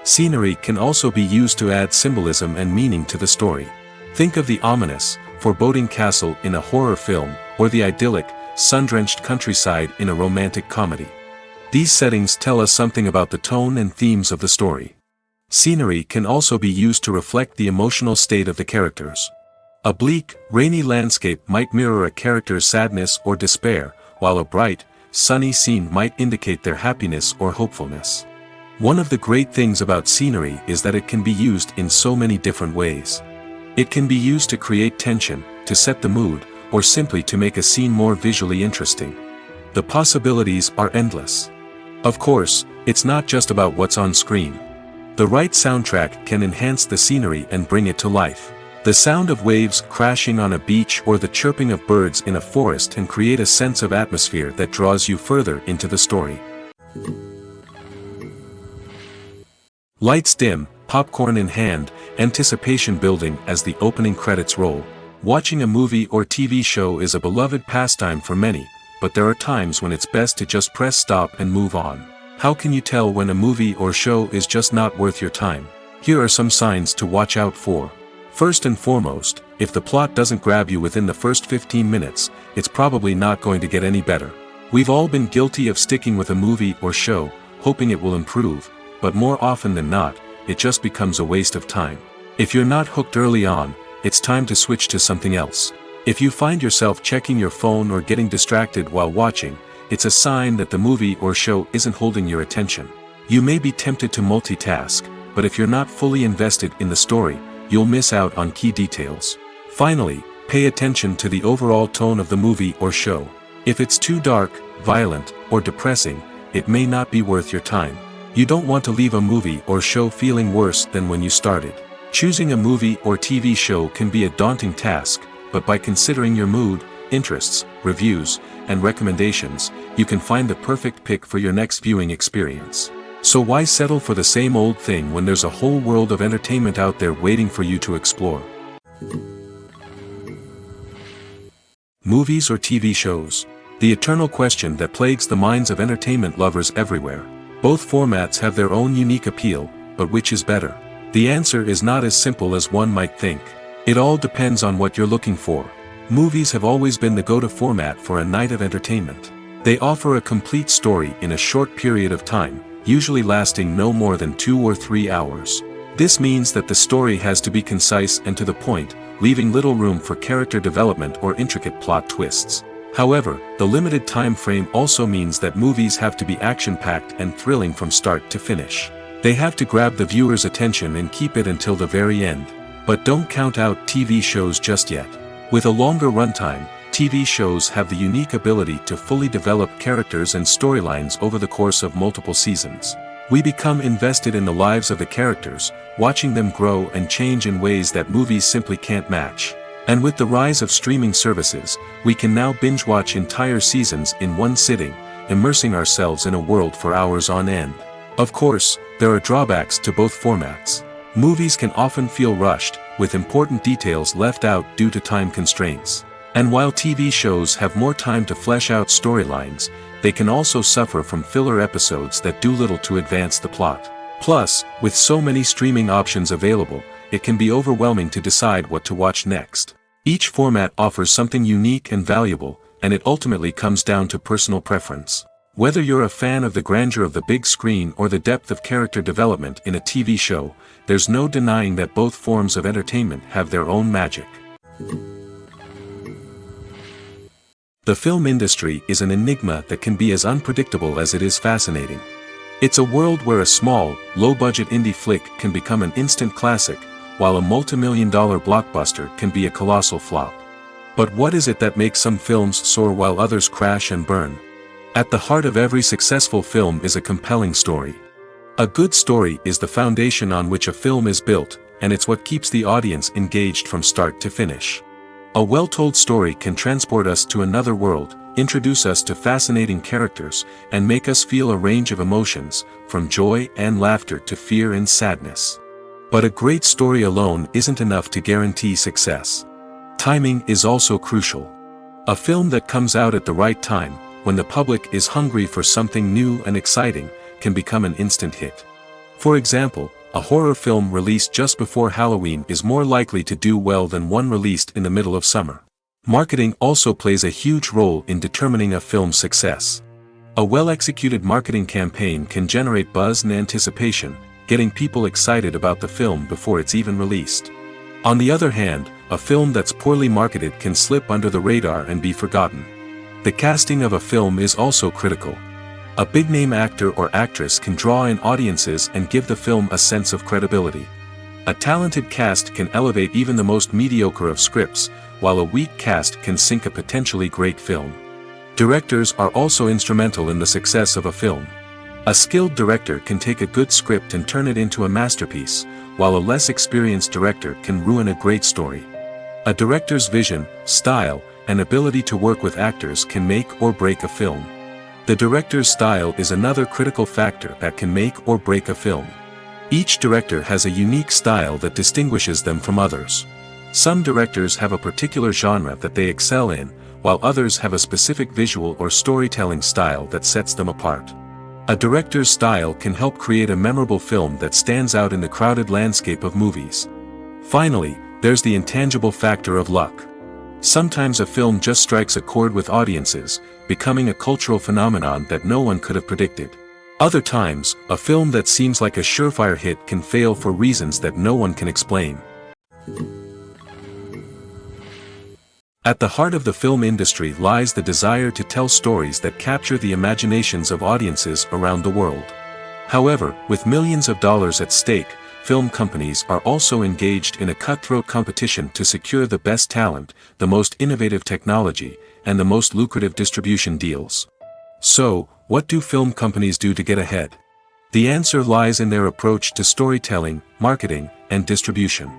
Speaker 1: Scenery can also be used to add symbolism and meaning to the story. Think of the ominous, foreboding castle in a horror film, or the idyllic, sun-drenched countryside in a romantic comedy. These settings tell us something about the tone and themes of the story. Scenery can also be used to reflect the emotional state of the characters. A bleak, rainy landscape might mirror a character's sadness or despair, while a bright, sunny scene might indicate their happiness or hopefulness. One of the great things about scenery is that it can be used in so many different ways. It can be used to create tension, to set the mood, or simply to make a scene more visually interesting. The possibilities are endless. Of course, it's not just about what's on screen. The right soundtrack can enhance the scenery and bring it to life. The sound of waves crashing on a beach or the chirping of birds in a forest can create a sense of atmosphere that draws you further into the story. Lights dim, popcorn in hand, anticipation building as the opening credits roll. Watching a movie or TV show is a beloved pastime for many, but there are times when it's best to just press stop and move on. How can you tell when a movie or show is just not worth your time? Here are some signs to watch out for. First and foremost, if the plot doesn't grab you within the first 15 minutes, it's probably not going to get any better. We've all been guilty of sticking with a movie or show, hoping it will improve, but more often than not, it just becomes a waste of time. If you're not hooked early on, it's time to switch to something else. If you find yourself checking your phone or getting distracted while watching, it's a sign that the movie or show isn't holding your attention. You may be tempted to multitask, but if you're not fully invested in the story, you'll miss out on key details. Finally, pay attention to the overall tone of the movie or show. If it's too dark, violent, or depressing, it may not be worth your time. You don't want to leave a movie or show feeling worse than when you started. Choosing a movie or TV show can be a daunting task, but by considering your mood, interests, reviews, and recommendations, you can find the perfect pick for your next viewing experience. So why settle for the same old thing when there's a whole world of entertainment out there waiting for you to explore? Movies or TV shows? The eternal question that plagues the minds of entertainment lovers everywhere. Both formats have their own unique appeal, but which is better? The answer is not as simple as one might think. It all depends on what you're looking for. Movies have always been the go-to format for a night of entertainment. They offer a complete story in a short period of time, usually lasting no more than 2 or 3 hours. This means that the story has to be concise and to the point, leaving little room for character development or intricate plot twists. However, the limited time frame also means that movies have to be action-packed and thrilling from start to finish. They have to grab the viewer's attention and keep it until the very end. But don't count out TV shows just yet. With a longer runtime, TV shows have the unique ability to fully develop characters and storylines over the course of multiple seasons. We become invested in the lives of the characters, watching them grow and change in ways that movies simply can't match. And with the rise of streaming services, we can now binge-watch entire seasons in one sitting, immersing ourselves in a world for hours on end. Of course, there are drawbacks to both formats. Movies can often feel rushed, with important details left out due to time constraints. And while TV shows have more time to flesh out storylines, they can also suffer from filler episodes that do little to advance the plot. Plus, with so many streaming options available, it can be overwhelming to decide what to watch next. Each format offers something unique and valuable, and it ultimately comes down to personal preference. Whether you're a fan of the grandeur of the big screen or the depth of character development in a TV show, there's no denying that both forms of entertainment have their own magic. The film industry is an enigma that can be as unpredictable as it is fascinating. It's a world where a small, low-budget indie flick can become an instant classic, while a multi-million-dollar blockbuster can be a colossal flop. But what is it that makes some films soar while others crash and burn? At the heart of every successful film is a compelling story. A good story is the foundation on which a film is built, and it's what keeps the audience engaged from start to finish. A well-told story can transport us to another world, introduce us to fascinating characters, and make us feel a range of emotions, from joy and laughter to fear and sadness. But a great story alone isn't enough to guarantee success. Timing is also crucial. A film that comes out at the right time, when the public is hungry for something new and exciting, can become an instant hit. For example, a horror film released just before Halloween is more likely to do well than one released in the middle of summer. Marketing also plays a huge role in determining a film's success. A well-executed marketing campaign can generate buzz and anticipation, getting people excited about the film before it's even released. On the other hand, a film that's poorly marketed can slip under the radar and be forgotten. The casting of a film is also critical. A big-name actor or actress can draw in audiences and give the film a sense of credibility. A talented cast can elevate even the most mediocre of scripts, while a weak cast can sink a potentially great film. Directors are also instrumental in the success of a film. A skilled director can take a good script and turn it into a masterpiece, while a less experienced director can ruin a great story. A director's vision, style, and ability to work with actors can make or break a film. The director's style is another critical factor that can make or break a film. Each director has a unique style that distinguishes them from others. Some directors have a particular genre that they excel in, while others have a specific visual or storytelling style that sets them apart. A director's style can help create a memorable film that stands out in the crowded landscape of movies. Finally, there's the intangible factor of luck. Sometimes a film just strikes a chord with audiences, becoming a cultural phenomenon that no one could have predicted. Other times, a film that seems like a surefire hit can fail for reasons that no one can explain. At the heart of the film industry lies the desire to tell stories that capture the imaginations of audiences around the world. However, with millions of dollars at stake, film companies are also engaged in a cutthroat competition to secure the best talent, the most innovative technology, and the most lucrative distribution deals. So, what do film companies do to get ahead? The answer lies in their approach to storytelling, marketing, and distribution.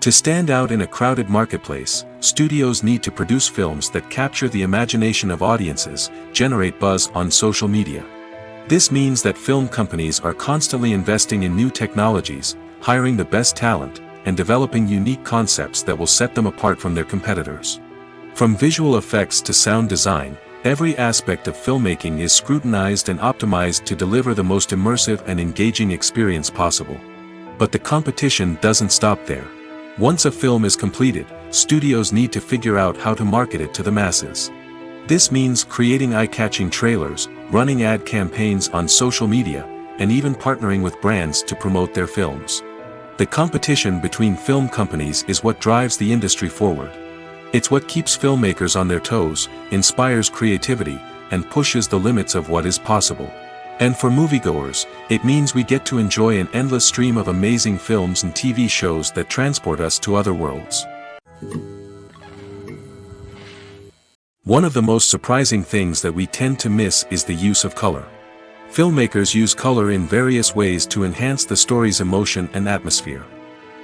Speaker 1: To stand out in a crowded marketplace, studios need to produce films that capture the imagination of audiences, generate buzz on social media. This means that film companies are constantly investing in new technologies, hiring the best talent, and developing unique concepts that will set them apart from their competitors. From visual effects to sound design, every aspect of filmmaking is scrutinized and optimized to deliver the most immersive and engaging experience possible. But the competition doesn't stop there. Once a film is completed, studios need to figure out how to market it to the masses. This means creating eye-catching trailers, running ad campaigns on social media, and even partnering with brands to promote their films. The competition between film companies is what drives the industry forward. It's what keeps filmmakers on their toes, inspires creativity, and pushes the limits of what is possible. And for moviegoers, it means we get to enjoy an endless stream of amazing films and TV shows that transport us to other worlds. One of the most surprising things that we tend to miss is the use of color. Filmmakers use color in various ways to enhance the story's emotion and atmosphere.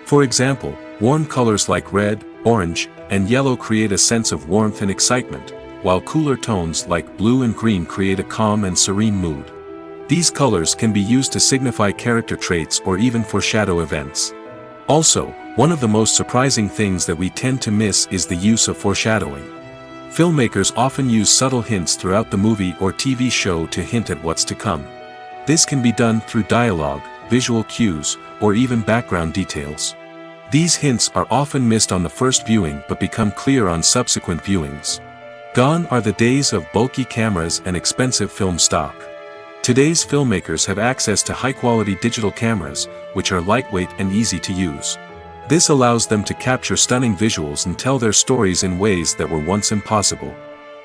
Speaker 1: For example, warm colors like red, orange, and yellow create a sense of warmth and excitement, while cooler tones like blue and green create a calm and serene mood. These colors can be used to signify character traits or even foreshadow events. Also, one of the most surprising things that we tend to miss is the use of foreshadowing. Filmmakers often use subtle hints throughout the movie or TV show to hint at what's to come. This can be done through dialogue, visual cues, or even background details. These hints are often missed on the first viewing but become clear on subsequent viewings. Gone are the days of bulky cameras and expensive film stock. Today's filmmakers have access to high-quality digital cameras, which are lightweight and easy to use. This allows them to capture stunning visuals and tell their stories in ways that were once impossible.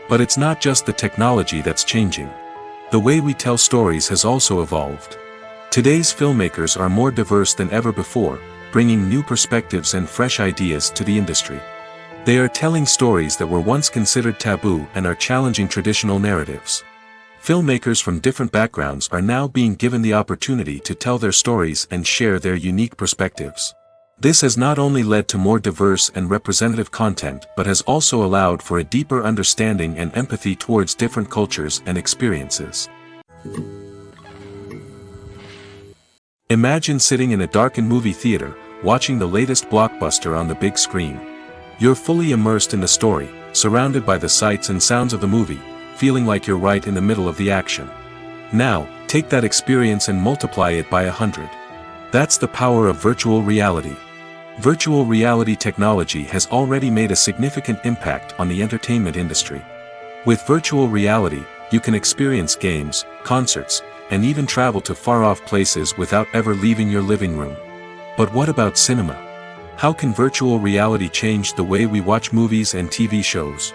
Speaker 1: But it's not just the technology that's changing. The way we tell stories has also evolved. Today's filmmakers are more diverse than ever before, bringing new perspectives and fresh ideas to the industry. They are telling stories that were once considered taboo and are challenging traditional narratives. Filmmakers from different backgrounds are now being given the opportunity to tell their stories and share their unique perspectives. This has not only led to more diverse and representative content but has also allowed for a deeper understanding and empathy towards different cultures and experiences. Imagine sitting in a darkened movie theater, watching the latest blockbuster on the big screen. You're fully immersed in the story, surrounded by the sights and sounds of the movie, feeling like you're right in the middle of the action. Now, take that experience and multiply it by 100. That's the power of virtual reality. Virtual reality technology has already made a significant impact on the entertainment industry. With virtual reality, you can experience games, concerts, and even travel to far-off places without ever leaving your living room. But what about cinema? How can virtual reality change the way we watch movies and TV shows?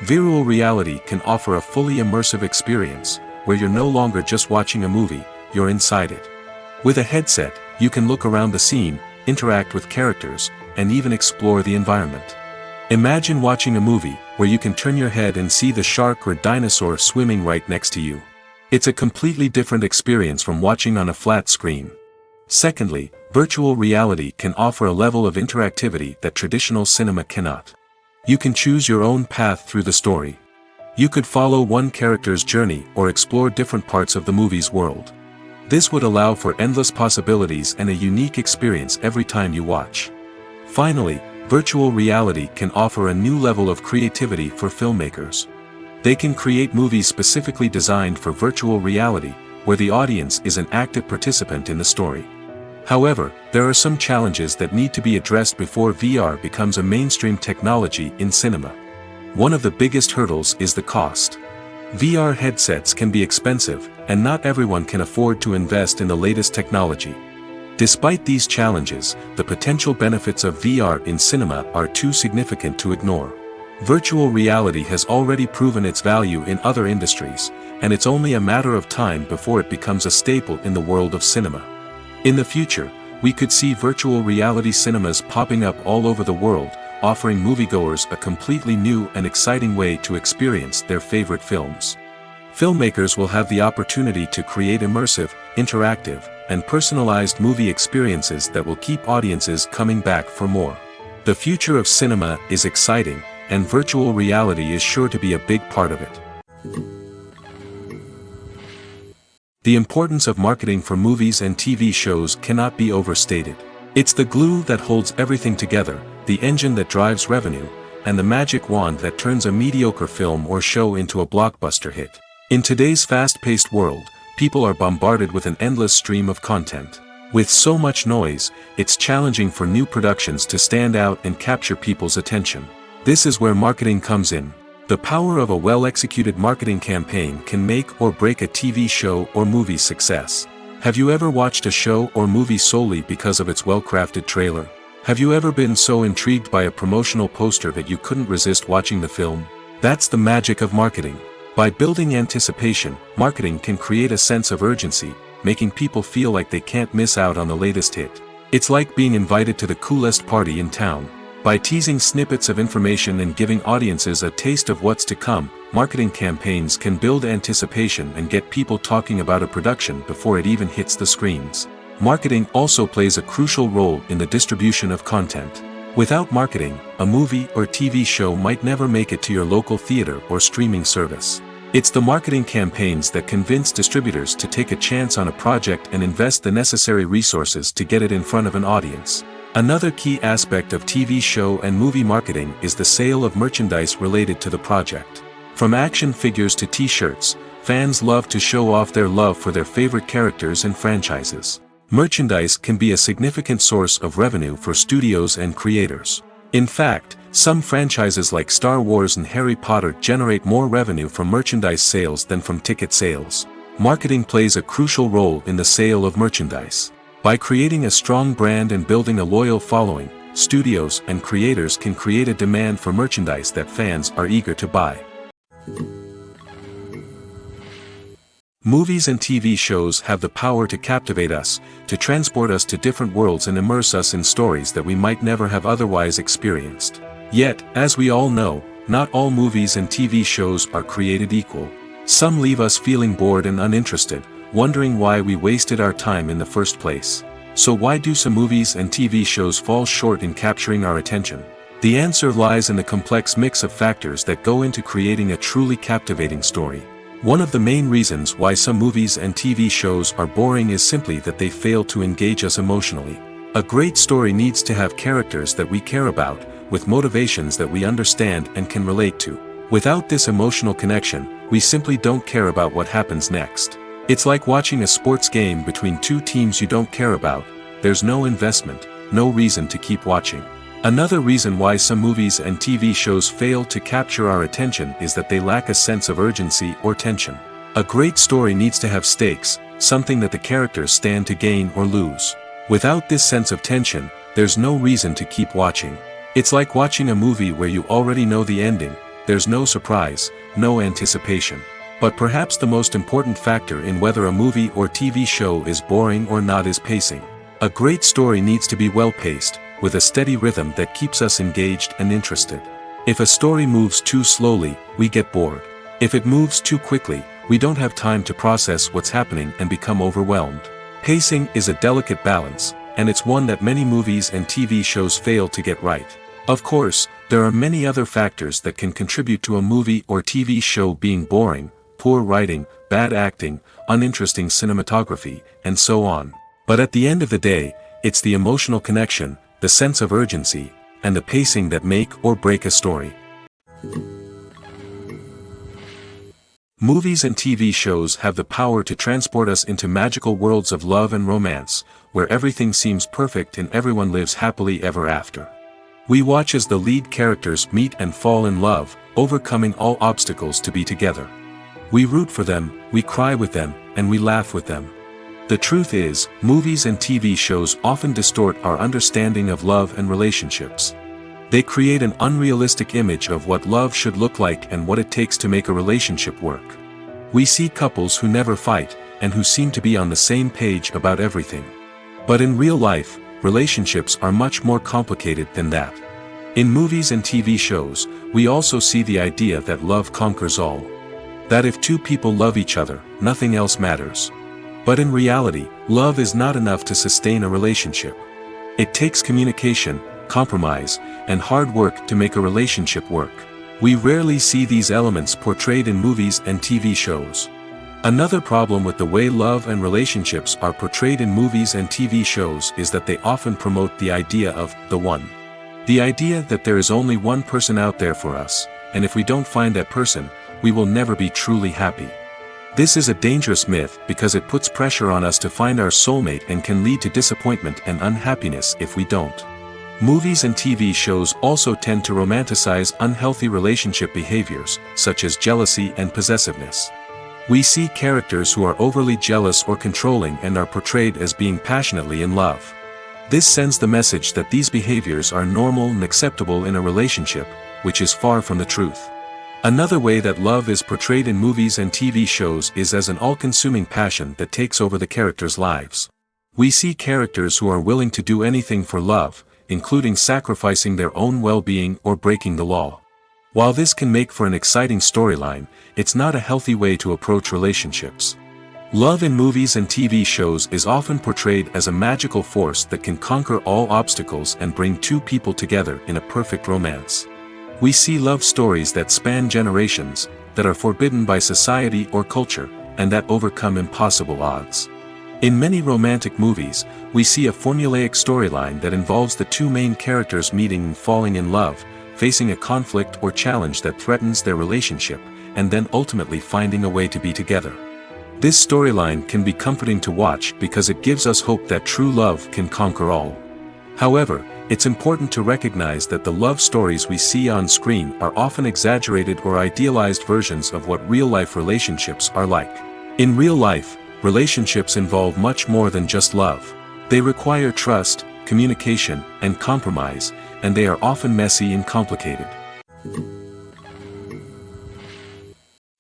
Speaker 1: Virtual reality can offer a fully immersive experience, where you're no longer just watching a movie, you're inside it. With a headset, you can look around the scene, interact with characters, and even explore the environment. Imagine watching a movie where you can turn your head and see the shark or dinosaur swimming right next to you. It's a completely different experience from watching on a flat screen. Secondly, virtual reality can offer a level of interactivity that traditional cinema cannot. You can choose your own path through the story. You could follow one character's journey or explore different parts of the movie's world. This would allow for endless possibilities and a unique experience every time you watch. Finally, virtual reality can offer a new level of creativity for filmmakers. They can create movies specifically designed for virtual reality, where the audience is an active participant in the story. However, there are some challenges that need to be addressed before VR becomes a mainstream technology in cinema. One of the biggest hurdles is the cost. VR headsets can be expensive, and not everyone can afford to invest in the latest technology. Despite these challenges, the potential benefits of VR in cinema are too significant to ignore. Virtual reality has already proven its value in other industries, and it's only a matter of time before it becomes a staple in the world of cinema. In the future, we could see virtual reality cinemas popping up all over the world, offering moviegoers a completely new and exciting way to experience their favorite films. Filmmakers will have the opportunity to create immersive, interactive, and personalized movie experiences that will keep audiences coming back for more. The future of cinema is exciting, and virtual reality is sure to be a big part of it. The importance of marketing for movies and TV shows cannot be overstated. It's the glue that holds everything together, the engine that drives revenue, and the magic wand that turns a mediocre film or show into a blockbuster hit. In today's fast-paced world, people are bombarded with an endless stream of content. With so much noise, it's challenging for new productions to stand out and capture people's attention. This is where marketing comes in. The power of a well-executed marketing campaign can make or break a TV show or movie's success. Have you ever watched a show or movie solely because of its well-crafted trailer? Have you ever been so intrigued by a promotional poster that you couldn't resist watching the film? That's the magic of marketing. By building anticipation, marketing can create a sense of urgency, making people feel like they can't miss out on the latest hit. It's like being invited to the coolest party in town. By teasing snippets of information and giving audiences a taste of what's to come, marketing campaigns can build anticipation and get people talking about a production before it even hits the screens. Marketing also plays a crucial role in the distribution of content. Without marketing, a movie or TV show might never make it to your local theater or streaming service. It's the marketing campaigns that convince distributors to take a chance on a project and invest the necessary resources to get it in front of an audience. Another key aspect of TV show and movie marketing is the sale of merchandise related to the project. From action figures to t-shirts, fans love to show off their love for their favorite characters and franchises. Merchandise can be a significant source of revenue for studios and creators. In fact, some franchises like Star Wars and Harry Potter generate more revenue from merchandise sales than from ticket sales. Marketing plays a crucial role in the sale of merchandise. By creating a strong brand and building a loyal following, studios and creators can create a demand for merchandise that fans are eager to buy. Movies and TV shows have the power to captivate us, to transport us to different worlds and immerse us in stories that we might never have otherwise experienced. Yet, as we all know, not all movies and TV shows are created equal. Some leave us feeling bored and uninterested, wondering why we wasted our time in the first place. So why do some movies and TV shows fall short in capturing our attention? The answer lies in the complex mix of factors that go into creating a truly captivating story. One of the main reasons why some movies and TV shows are boring is simply that they fail to engage us emotionally. A great story needs to have characters that we care about, with motivations that we understand and can relate to. Without this emotional connection, we simply don't care about what happens next. It's like watching a sports game between two teams you don't care about. There's no investment, no reason to keep watching. Another reason why some movies and TV shows fail to capture our attention is that they lack a sense of urgency or tension. A great story needs to have stakes, something that the characters stand to gain or lose. Without this sense of tension, there's no reason to keep watching. It's like watching a movie where you already know the ending. There's no surprise, no anticipation. But perhaps the most important factor in whether a movie or TV show is boring or not is pacing. A great story needs to be well-paced, with a steady rhythm that keeps us engaged and interested. If a story moves too slowly, we get bored. If it moves too quickly, we don't have time to process what's happening and become overwhelmed. Pacing is a delicate balance, and it's one that many movies and TV shows fail to get right. Of course, there are many other factors that can contribute to a movie or TV show being boring: poor writing, bad acting, uninteresting cinematography, and so on. But at the end of the day, it's the emotional connection, the sense of urgency, and the pacing that make or break a story. Movies and TV shows have the power to transport us into magical worlds of love and romance, where everything seems perfect and everyone lives happily ever after. We watch as the lead characters meet and fall in love, overcoming all obstacles to be together. We root for them, we cry with them, and we laugh with them. The truth is, movies and TV shows often distort our understanding of love and relationships. They create an unrealistic image of what love should look like and what it takes to make a relationship work. We see couples who never fight, and who seem to be on the same page about everything. But in real life, relationships are much more complicated than that. In movies and TV shows, we also see the idea that love conquers all. That if two people love each other, nothing else matters. But in reality, love is not enough to sustain a relationship. It takes communication, compromise, and hard work to make a relationship work. We rarely see these elements portrayed in movies and TV shows. Another problem with the way love and relationships are portrayed in movies and TV shows is that they often promote the idea of the one. The idea that there is only one person out there for us, and if we don't find that person, we will never be truly happy. This is a dangerous myth because it puts pressure on us to find our soulmate and can lead to disappointment and unhappiness if we don't. Movies and TV shows also tend to romanticize unhealthy relationship behaviors, such as jealousy and possessiveness. We see characters who are overly jealous or controlling and are portrayed as being passionately in love. This sends the message that these behaviors are normal and acceptable in a relationship, which is far from the truth. Another way that love is portrayed in movies and TV shows is as an all-consuming passion that takes over the characters' lives. We see characters who are willing to do anything for love, including sacrificing their own well-being or breaking the law. While this can make for an exciting storyline, it's not a healthy way to approach relationships. Love in movies and TV shows is often portrayed as a magical force that can conquer all obstacles and bring two people together in a perfect romance. We see love stories that span generations, that are forbidden by society or culture, and that overcome impossible odds. In many romantic movies, we see a formulaic storyline that involves the two main characters meeting and falling in love, facing a conflict or challenge that threatens their relationship, and then ultimately finding a way to be together. This storyline can be comforting to watch because it gives us hope that true love can conquer all. However, it's important to recognize that the love stories we see on screen are often exaggerated or idealized versions of what real-life relationships are like. In real life, relationships involve much more than just love. They require trust, communication, and compromise, and they are often messy and complicated.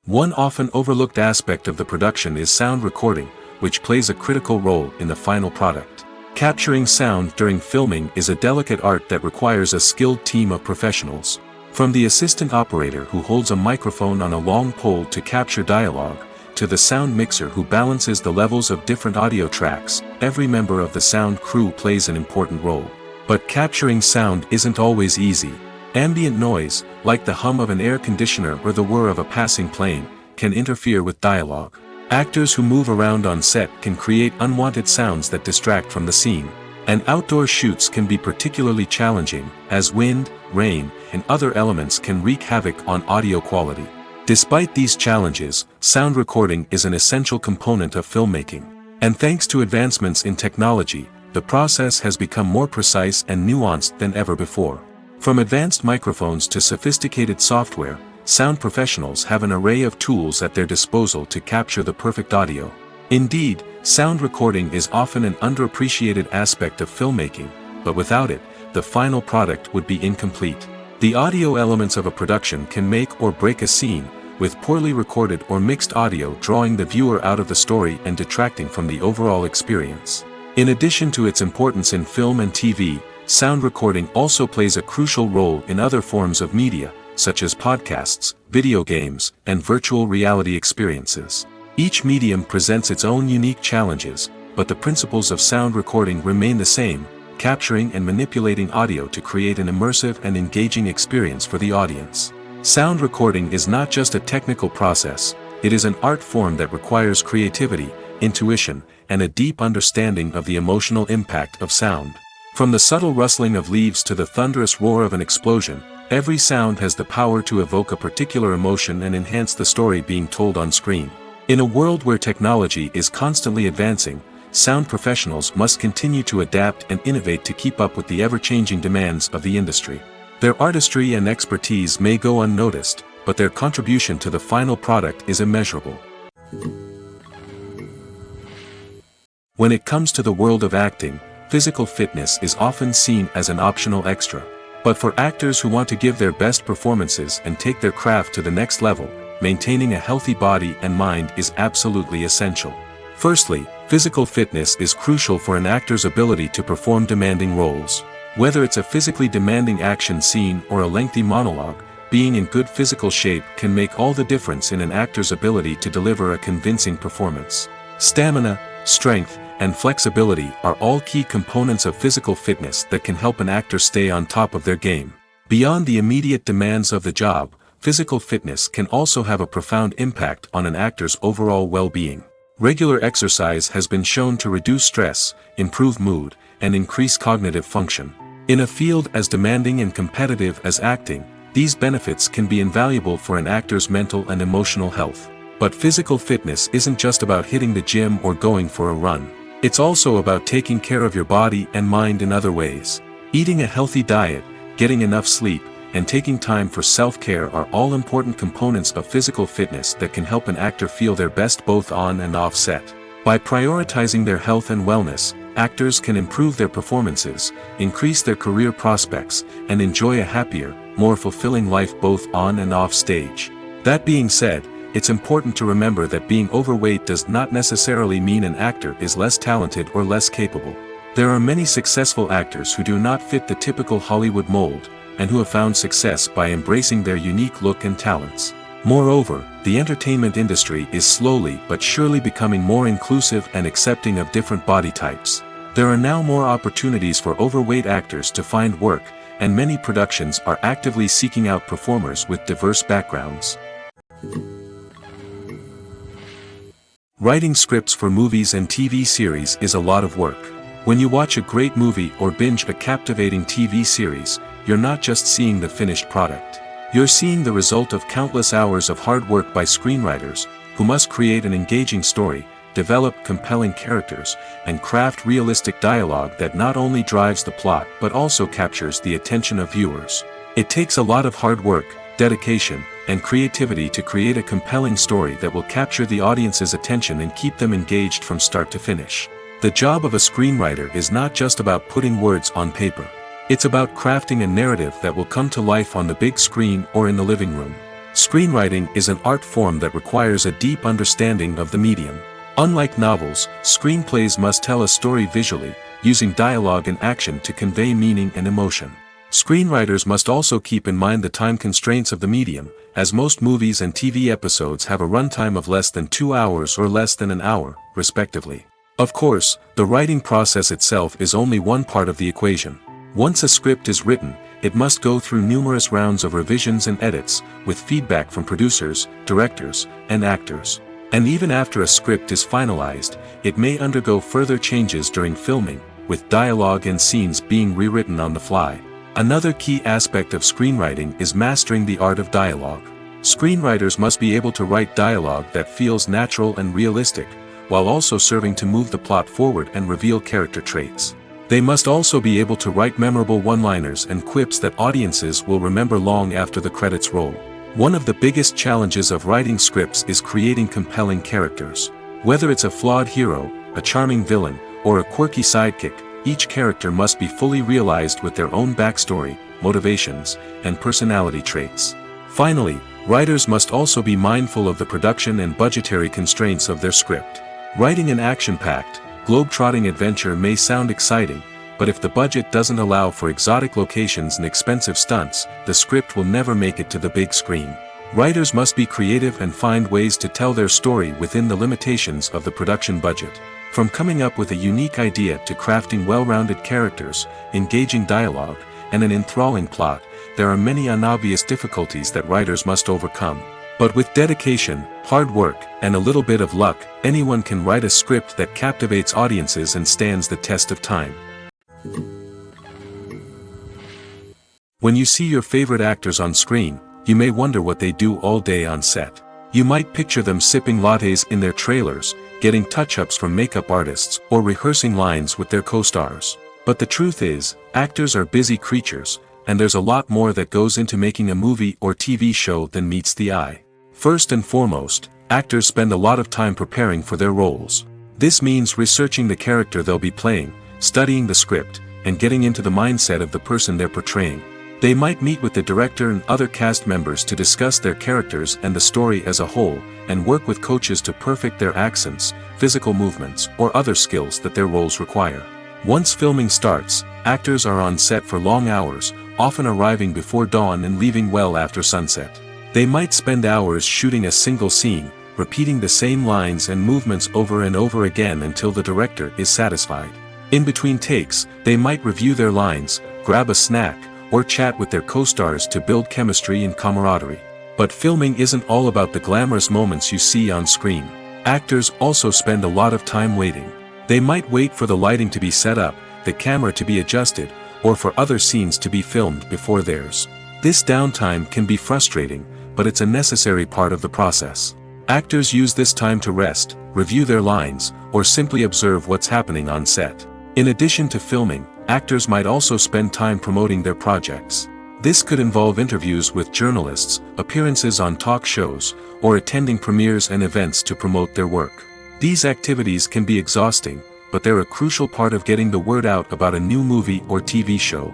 Speaker 1: One often overlooked aspect of the production is sound recording, which plays a critical role in the final product. Capturing sound during filming is a delicate art that requires a skilled team of professionals. From the assistant operator who holds a microphone on a long pole to capture dialogue, to the sound mixer who balances the levels of different audio tracks, every member of the sound crew plays an important role. But capturing sound isn't always easy. Ambient noise, like the hum of an air conditioner or the whir of a passing plane, can interfere with dialogue. Actors who move around on set can create unwanted sounds that distract from the scene. And outdoor shoots can be particularly challenging, as wind, rain, and other elements can wreak havoc on audio quality. Despite these challenges, sound recording is an essential component of filmmaking. And thanks to advancements in technology, the process has become more precise and nuanced than ever before. From advanced microphones to sophisticated software, sound professionals have an array of tools at their disposal to capture the perfect audio. Indeed, sound recording is often an underappreciated aspect of filmmaking, but without it, the final product would be incomplete. The audio elements of a production can make or break a scene, with poorly recorded or mixed audio drawing the viewer out of the story and detracting from the overall experience. In addition to its importance in film and TV, sound recording also plays a crucial role in other forms of media, such as podcasts, video games, and virtual reality experiences. Each medium presents its own unique challenges, but the principles of sound recording remain the same, capturing and manipulating audio to create an immersive and engaging experience for the audience. Sound recording is not just a technical process, it is an art form that requires creativity, intuition, and a deep understanding of the emotional impact of sound. From the subtle rustling of leaves to the thunderous roar of an explosion, every sound has the power to evoke a particular emotion and enhance the story being told on screen. In a world where technology is constantly advancing, sound professionals must continue to adapt and innovate to keep up with the ever-changing demands of the industry. Their artistry and expertise may go unnoticed, but their contribution to the final product is immeasurable. When it comes to the world of acting, physical fitness is often seen as an optional extra. But for actors who want to give their best performances and take their craft to the next level, maintaining a healthy body and mind is absolutely essential. Firstly, physical fitness is crucial for an actor's ability to perform demanding roles. Whether it's a physically demanding action scene or a lengthy monologue, being in good physical shape can make all the difference in an actor's ability to deliver a convincing performance. Stamina, strength, and flexibility are all key components of physical fitness that can help an actor stay on top of their game. Beyond the immediate demands of the job, physical fitness can also have a profound impact on an actor's overall well-being. Regular exercise has been shown to reduce stress, improve mood, and increase cognitive function. In a field as demanding and competitive as acting, these benefits can be invaluable for an actor's mental and emotional health. But physical fitness isn't just about hitting the gym or going for a run. It's also about taking care of your body and mind in other ways. Eating a healthy diet, getting enough sleep, and taking time for self-care are all important components of physical fitness that can help an actor feel their best both on and off set. By prioritizing their health and wellness, actors can improve their performances, increase their career prospects, and enjoy a happier, more fulfilling life both on and off stage. That being said, it's important to remember that being overweight does not necessarily mean an actor is less talented or less capable. There are many successful actors who do not fit the typical Hollywood mold, and who have found success by embracing their unique look and talents. Moreover, the entertainment industry is slowly but surely becoming more inclusive and accepting of different body types. There are now more opportunities for overweight actors to find work, and many productions are actively seeking out performers with diverse backgrounds. Writing scripts for movies and TV series is a lot of work. When you watch a great movie or binge a captivating TV series, you're not just seeing the finished product. You're seeing the result of countless hours of hard work by screenwriters, who must create an engaging story, develop compelling characters, and craft realistic dialogue that not only drives the plot but also captures the attention of viewers. It takes a lot of hard work, dedication, and creativity to create a compelling story that will capture the audience's attention and keep them engaged from start to finish. The job of a screenwriter is not just about putting words on paper. It's about crafting a narrative that will come to life on the big screen or in the living room. Screenwriting is an art form that requires a deep understanding of the medium. Unlike novels, screenplays must tell a story visually, using dialogue and action to convey meaning and emotion. Screenwriters must also keep in mind the time constraints of the medium, as most movies and TV episodes have a runtime of less than 2 hours or less than an hour, respectively. Of course, the writing process itself is only one part of the equation. Once a script is written, it must go through numerous rounds of revisions and edits, with feedback from producers, directors, and actors. And even after a script is finalized, it may undergo further changes during filming, with dialogue and scenes being rewritten on the fly. Another key aspect of screenwriting is mastering the art of dialogue. Screenwriters must be able to write dialogue that feels natural and realistic, while also serving to move the plot forward and reveal character traits. They must also be able to write memorable one-liners and quips that audiences will remember long after the credits roll. One of the biggest challenges of writing scripts is creating compelling characters. Whether it's a flawed hero, a charming villain, or a quirky sidekick, each character must be fully realized with their own backstory, motivations, and personality traits. Finally, writers must also be mindful of the production and budgetary constraints of their script. Writing an action-packed, globe-trotting adventure may sound exciting, but if the budget doesn't allow for exotic locations and expensive stunts, the script will never make it to the big screen. Writers must be creative and find ways to tell their story within the limitations of the production budget. From coming up with a unique idea to crafting well-rounded characters, engaging dialogue, and an enthralling plot, there are many unobvious difficulties that writers must overcome. But with dedication, hard work, and a little bit of luck, anyone can write a script that captivates audiences and stands the test of time. When you see your favorite actors on screen, you may wonder what they do all day on set. You might picture them sipping lattes in their trailers, getting touch-ups from makeup artists, or rehearsing lines with their co-stars. But the truth is, actors are busy creatures, and there's a lot more that goes into making a movie or TV show than meets the eye. First and foremost, actors spend a lot of time preparing for their roles. This means researching the character they'll be playing, studying the script, and getting into the mindset of the person they're portraying. They might meet with the director and other cast members to discuss their characters and the story as a whole, and work with coaches to perfect their accents, physical movements, or other skills that their roles require. Once filming starts, actors are on set for long hours, often arriving before dawn and leaving well after sunset. They might spend hours shooting a single scene, repeating the same lines and movements over and over again until the director is satisfied. In between takes, they might review their lines, grab a snack, or chat with their co-stars to build chemistry and camaraderie. But filming isn't all about the glamorous moments you see on screen. Actors also spend a lot of time waiting. They might wait for the lighting to be set up, the camera to be adjusted, or for other scenes to be filmed before theirs. This downtime can be frustrating, but it's a necessary part of the process. Actors use this time to rest, review their lines, or simply observe what's happening on set. In addition to filming, actors might also spend time promoting their projects. This could involve interviews with journalists, appearances on talk shows, or attending premieres and events to promote their work. These activities can be exhausting, but they're a crucial part of getting the word out about a new movie or TV show.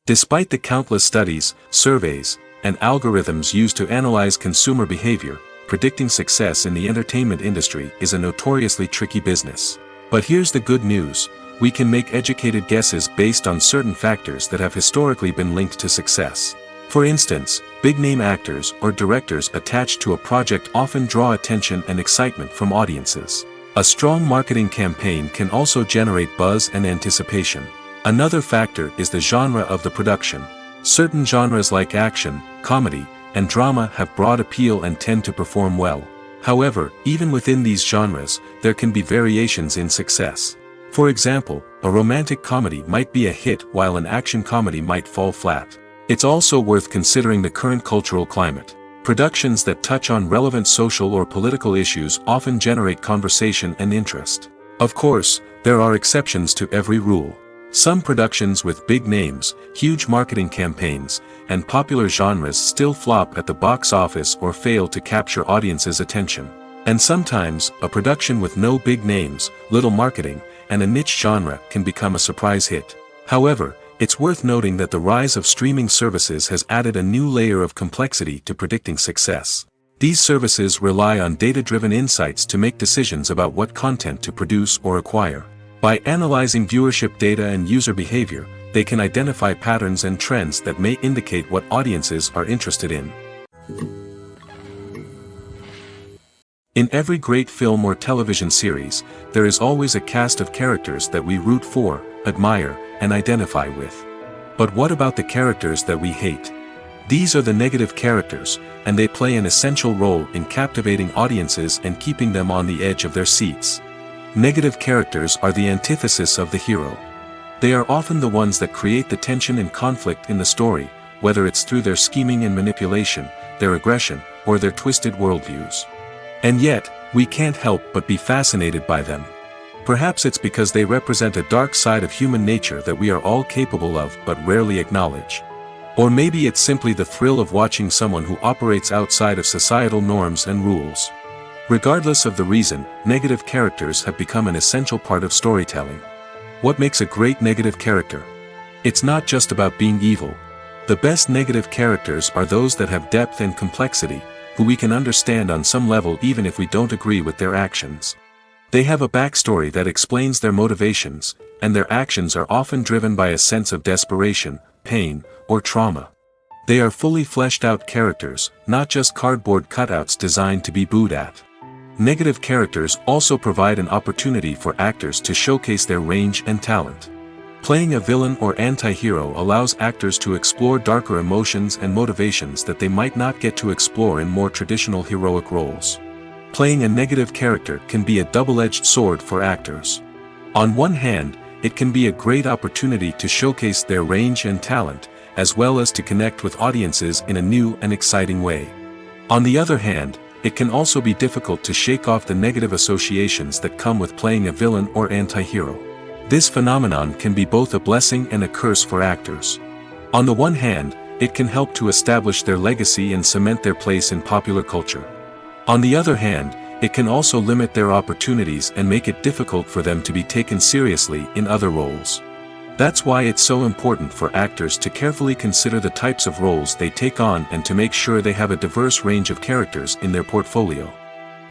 Speaker 1: Despite the countless studies, surveys, and algorithms used to analyze consumer behavior, predicting success in the entertainment industry is a notoriously tricky business. But here's the good news: we can make educated guesses based on certain factors that have historically been linked to success. For instance, big-name actors or directors attached to a project often draw attention and excitement from audiences. A strong marketing campaign can also generate buzz and anticipation. Another factor is the genre of the production. Certain genres like action, comedy, and drama have broad appeal and tend to perform well. However, even within these genres, there can be variations in success. For example, a romantic comedy might be a hit while an action comedy might fall flat. It's also worth considering the current cultural climate. Productions that touch on relevant social or political issues often generate conversation and interest. Of course, there are exceptions to every rule. Some productions with big names, huge marketing campaigns, and popular genres still flop at the box office or fail to capture audiences' attention. And sometimes, a production with no big names, little marketing, and a niche genre can become a surprise hit. However, it's worth noting that the rise of streaming services has added a new layer of complexity to predicting success. These services rely on data-driven insights to make decisions about what content to produce or acquire. By analyzing viewership data and user behavior, they can identify patterns and trends that may indicate what audiences are interested in. In every great film or television series, there is always a cast of characters that we root for, admire, and identify with. But what about the characters that we hate? These are the negative characters, and they play an essential role in captivating audiences and keeping them on the edge of their seats. Negative characters are the antithesis of the hero. They are often the ones that create the tension and conflict in the story, whether it's through their scheming and manipulation, their aggression, or their twisted worldviews. And yet, we can't help but be fascinated by them. Perhaps it's because they represent a dark side of human nature that we are all capable of but rarely acknowledge. Or maybe it's simply the thrill of watching someone who operates outside of societal norms and rules. Regardless of the reason, negative characters have become an essential part of storytelling. What makes a great negative character? It's not just about being evil. The best negative characters are those that have depth and complexity, who we can understand on some level even if we don't agree with their actions. They have a backstory that explains their motivations, and their actions are often driven by a sense of desperation, pain, or trauma. They are fully fleshed out characters, not just cardboard cutouts designed to be booed at. Negative characters also provide an opportunity for actors to showcase their range and talent. Playing a villain or anti-hero allows actors to explore darker emotions and motivations that they might not get to explore in more traditional heroic roles. Playing a negative character can be a double-edged sword for actors. On one hand, it can be a great opportunity to showcase their range and talent, as well as to connect with audiences in a new and exciting way. On the other hand, it can also be difficult to shake off the negative associations that come with playing a villain or anti-hero. This phenomenon can be both a blessing and a curse for actors. On the one hand, it can help to establish their legacy and cement their place in popular culture. On the other hand, it can also limit their opportunities and make it difficult for them to be taken seriously in other roles. That's why it's so important for actors to carefully consider the types of roles they take on and to make sure they have a diverse range of characters in their portfolio.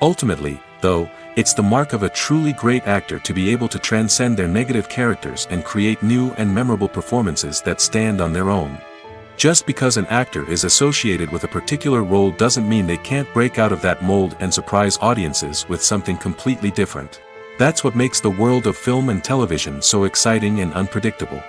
Speaker 1: Ultimately, though, it's the mark of a truly great actor to be able to transcend their negative characters and create new and memorable performances that stand on their own. Just because an actor is associated with a particular role doesn't mean they can't break out of that mold and surprise audiences with something completely different. That's what makes the world of film and television so exciting and unpredictable.